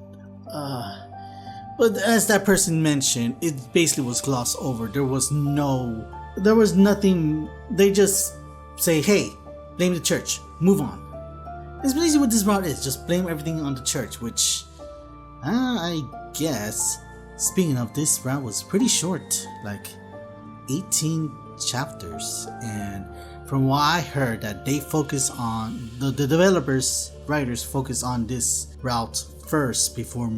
as that person mentioned, it basically was glossed over. There was nothing. They just say, hey, blame the church, move on. It's basically what this route is, just blame everything on the church, which I guess, speaking of, this route was pretty short, like 18 chapters, and from what I heard, that they focus on the writers focus on this route first before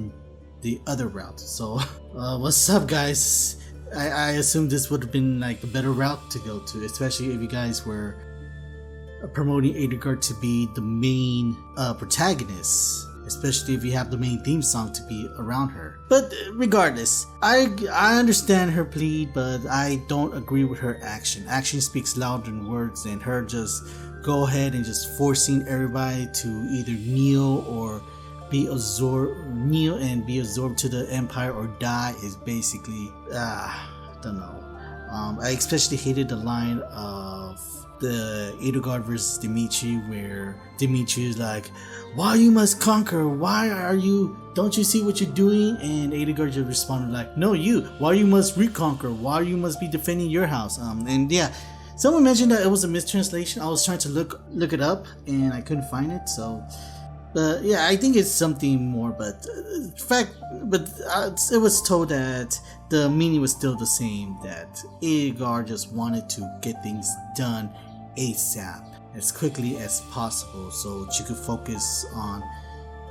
the other route. So what's up, guys? I assume this would have been like a better route to go to, especially if you guys were promoting Edelgard to be the main protagonist, especially if you have the main theme song to be around her. But regardless, I understand her plea, but I don't agree with her action. Action speaks louder than words, and her just go ahead and just forcing everybody to either kneel and be absorbed to the Empire or die is basically, I don't know. I especially hated the line of the Edelgard versus Dimitri, where Dimitri is like, why you must conquer? Don't you see what you're doing? And Edelgard just responded like, no, why you must reconquer? Why you must be defending your house? And yeah, someone mentioned that it was a mistranslation. I was trying to look it up and I couldn't find it, so yeah, I think it's something more, but it was told that the meaning was still the same, that Edelgard just wanted to get things done ASAP, as quickly as possible, so she could focus on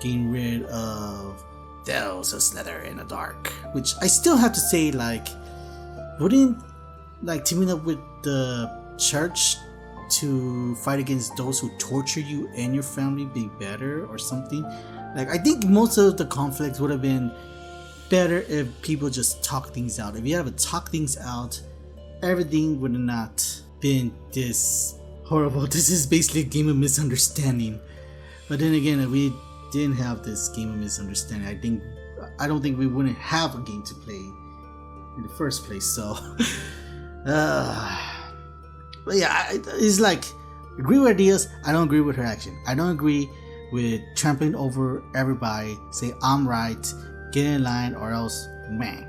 getting rid of those who slither in the dark. Which I still have to say, like, wouldn't like teaming up with the church to fight against those who torture you and your family be better or something? Like, I think most of the conflicts would have been better if people just talk things out. If you have to talk things out, everything would have not been this horrible. This is basically a game of misunderstanding. But then again, if we didn't have this game of misunderstanding, I don't think we wouldn't have a game to play in the first place. So but yeah, it's like, agree with ideas, I don't agree with her action. I don't agree with trampling over everybody, say I'm right, get in line, or else man.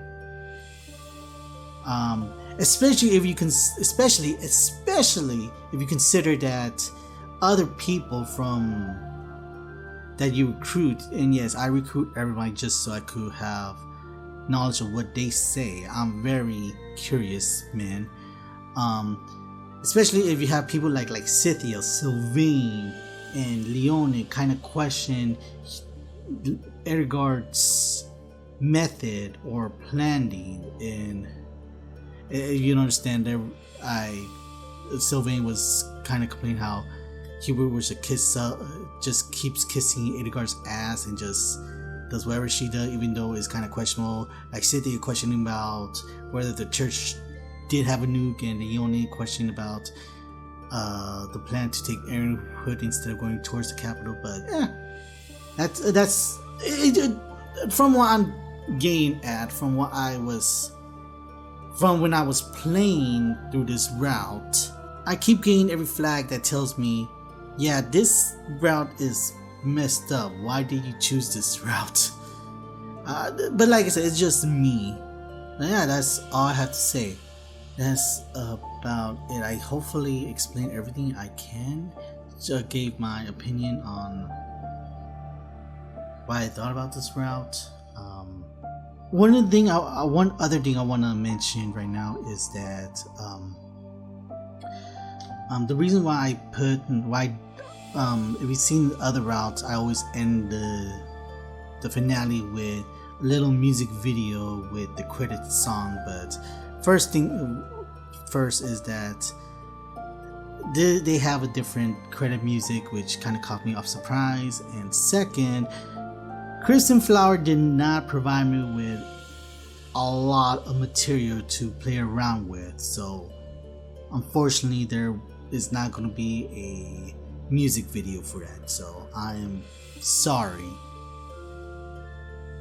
Especially if you consider that other people from that you recruit, and yes, I recruit everybody just so I could have knowledge of what they say. I'm very curious, man. Especially if you have people like Scythia, Sylvain, and Leone kind of question Edelgard's method or planning, and you don't understand that Sylvain was kind of complaining how Hubert was just keeps kissing Edelgard's ass and just does whatever she does, even though it's kind of questionable. Like Cynthia questioning about whether the church did have a nuke, and the only question about the plan to take Ironwood instead of going towards the capital. But yeah, that's from what I'm getting at, from when I was playing through this route. I keep getting every flag that tells me, yeah, this route is messed up. Why did you choose this route? But like I said, it's just me. But yeah, that's all I have to say. That's about it. I hopefully explained everything I can. Just gave my opinion on why I thought about this route. One other thing I want to mention right now is that the reason why if you've seen other routes, I always end the finale with a little music video with the credit song. But first is that they have a different credit music, which kind of caught me off surprise. And second, Crimson Flower did not provide me with a lot of material to play around with, so unfortunately there is not going to be a music video for that, so I am sorry.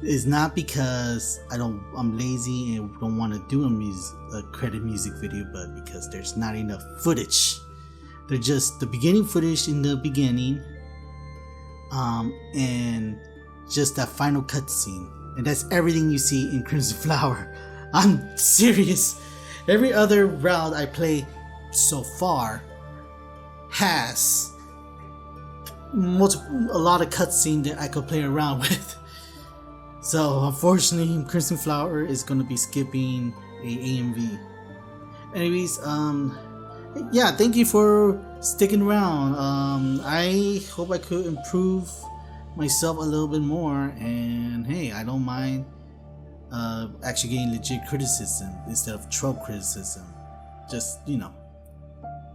It's not because I'm lazy and don't want to do a credit music video, but because there's not enough footage. They're just the beginning footage in the beginning, and just that final cutscene, and that's everything you see in Crimson Flower. I'm serious. Every other route I play so far has a lot of cutscene that I could play around with. So unfortunately, Crimson Flower is gonna be skipping a AMV. Anyways, yeah, thank you for sticking around. I hope I could improve myself a little bit more, and hey, I don't mind actually getting legit criticism instead of troll criticism. Just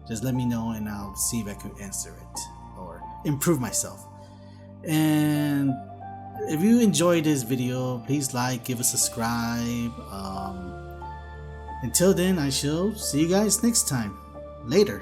just let me know and I'll see if I can answer it or improve myself. And if you enjoyed this video, please like, give a subscribe. Until then, I shall see you guys next time. Later.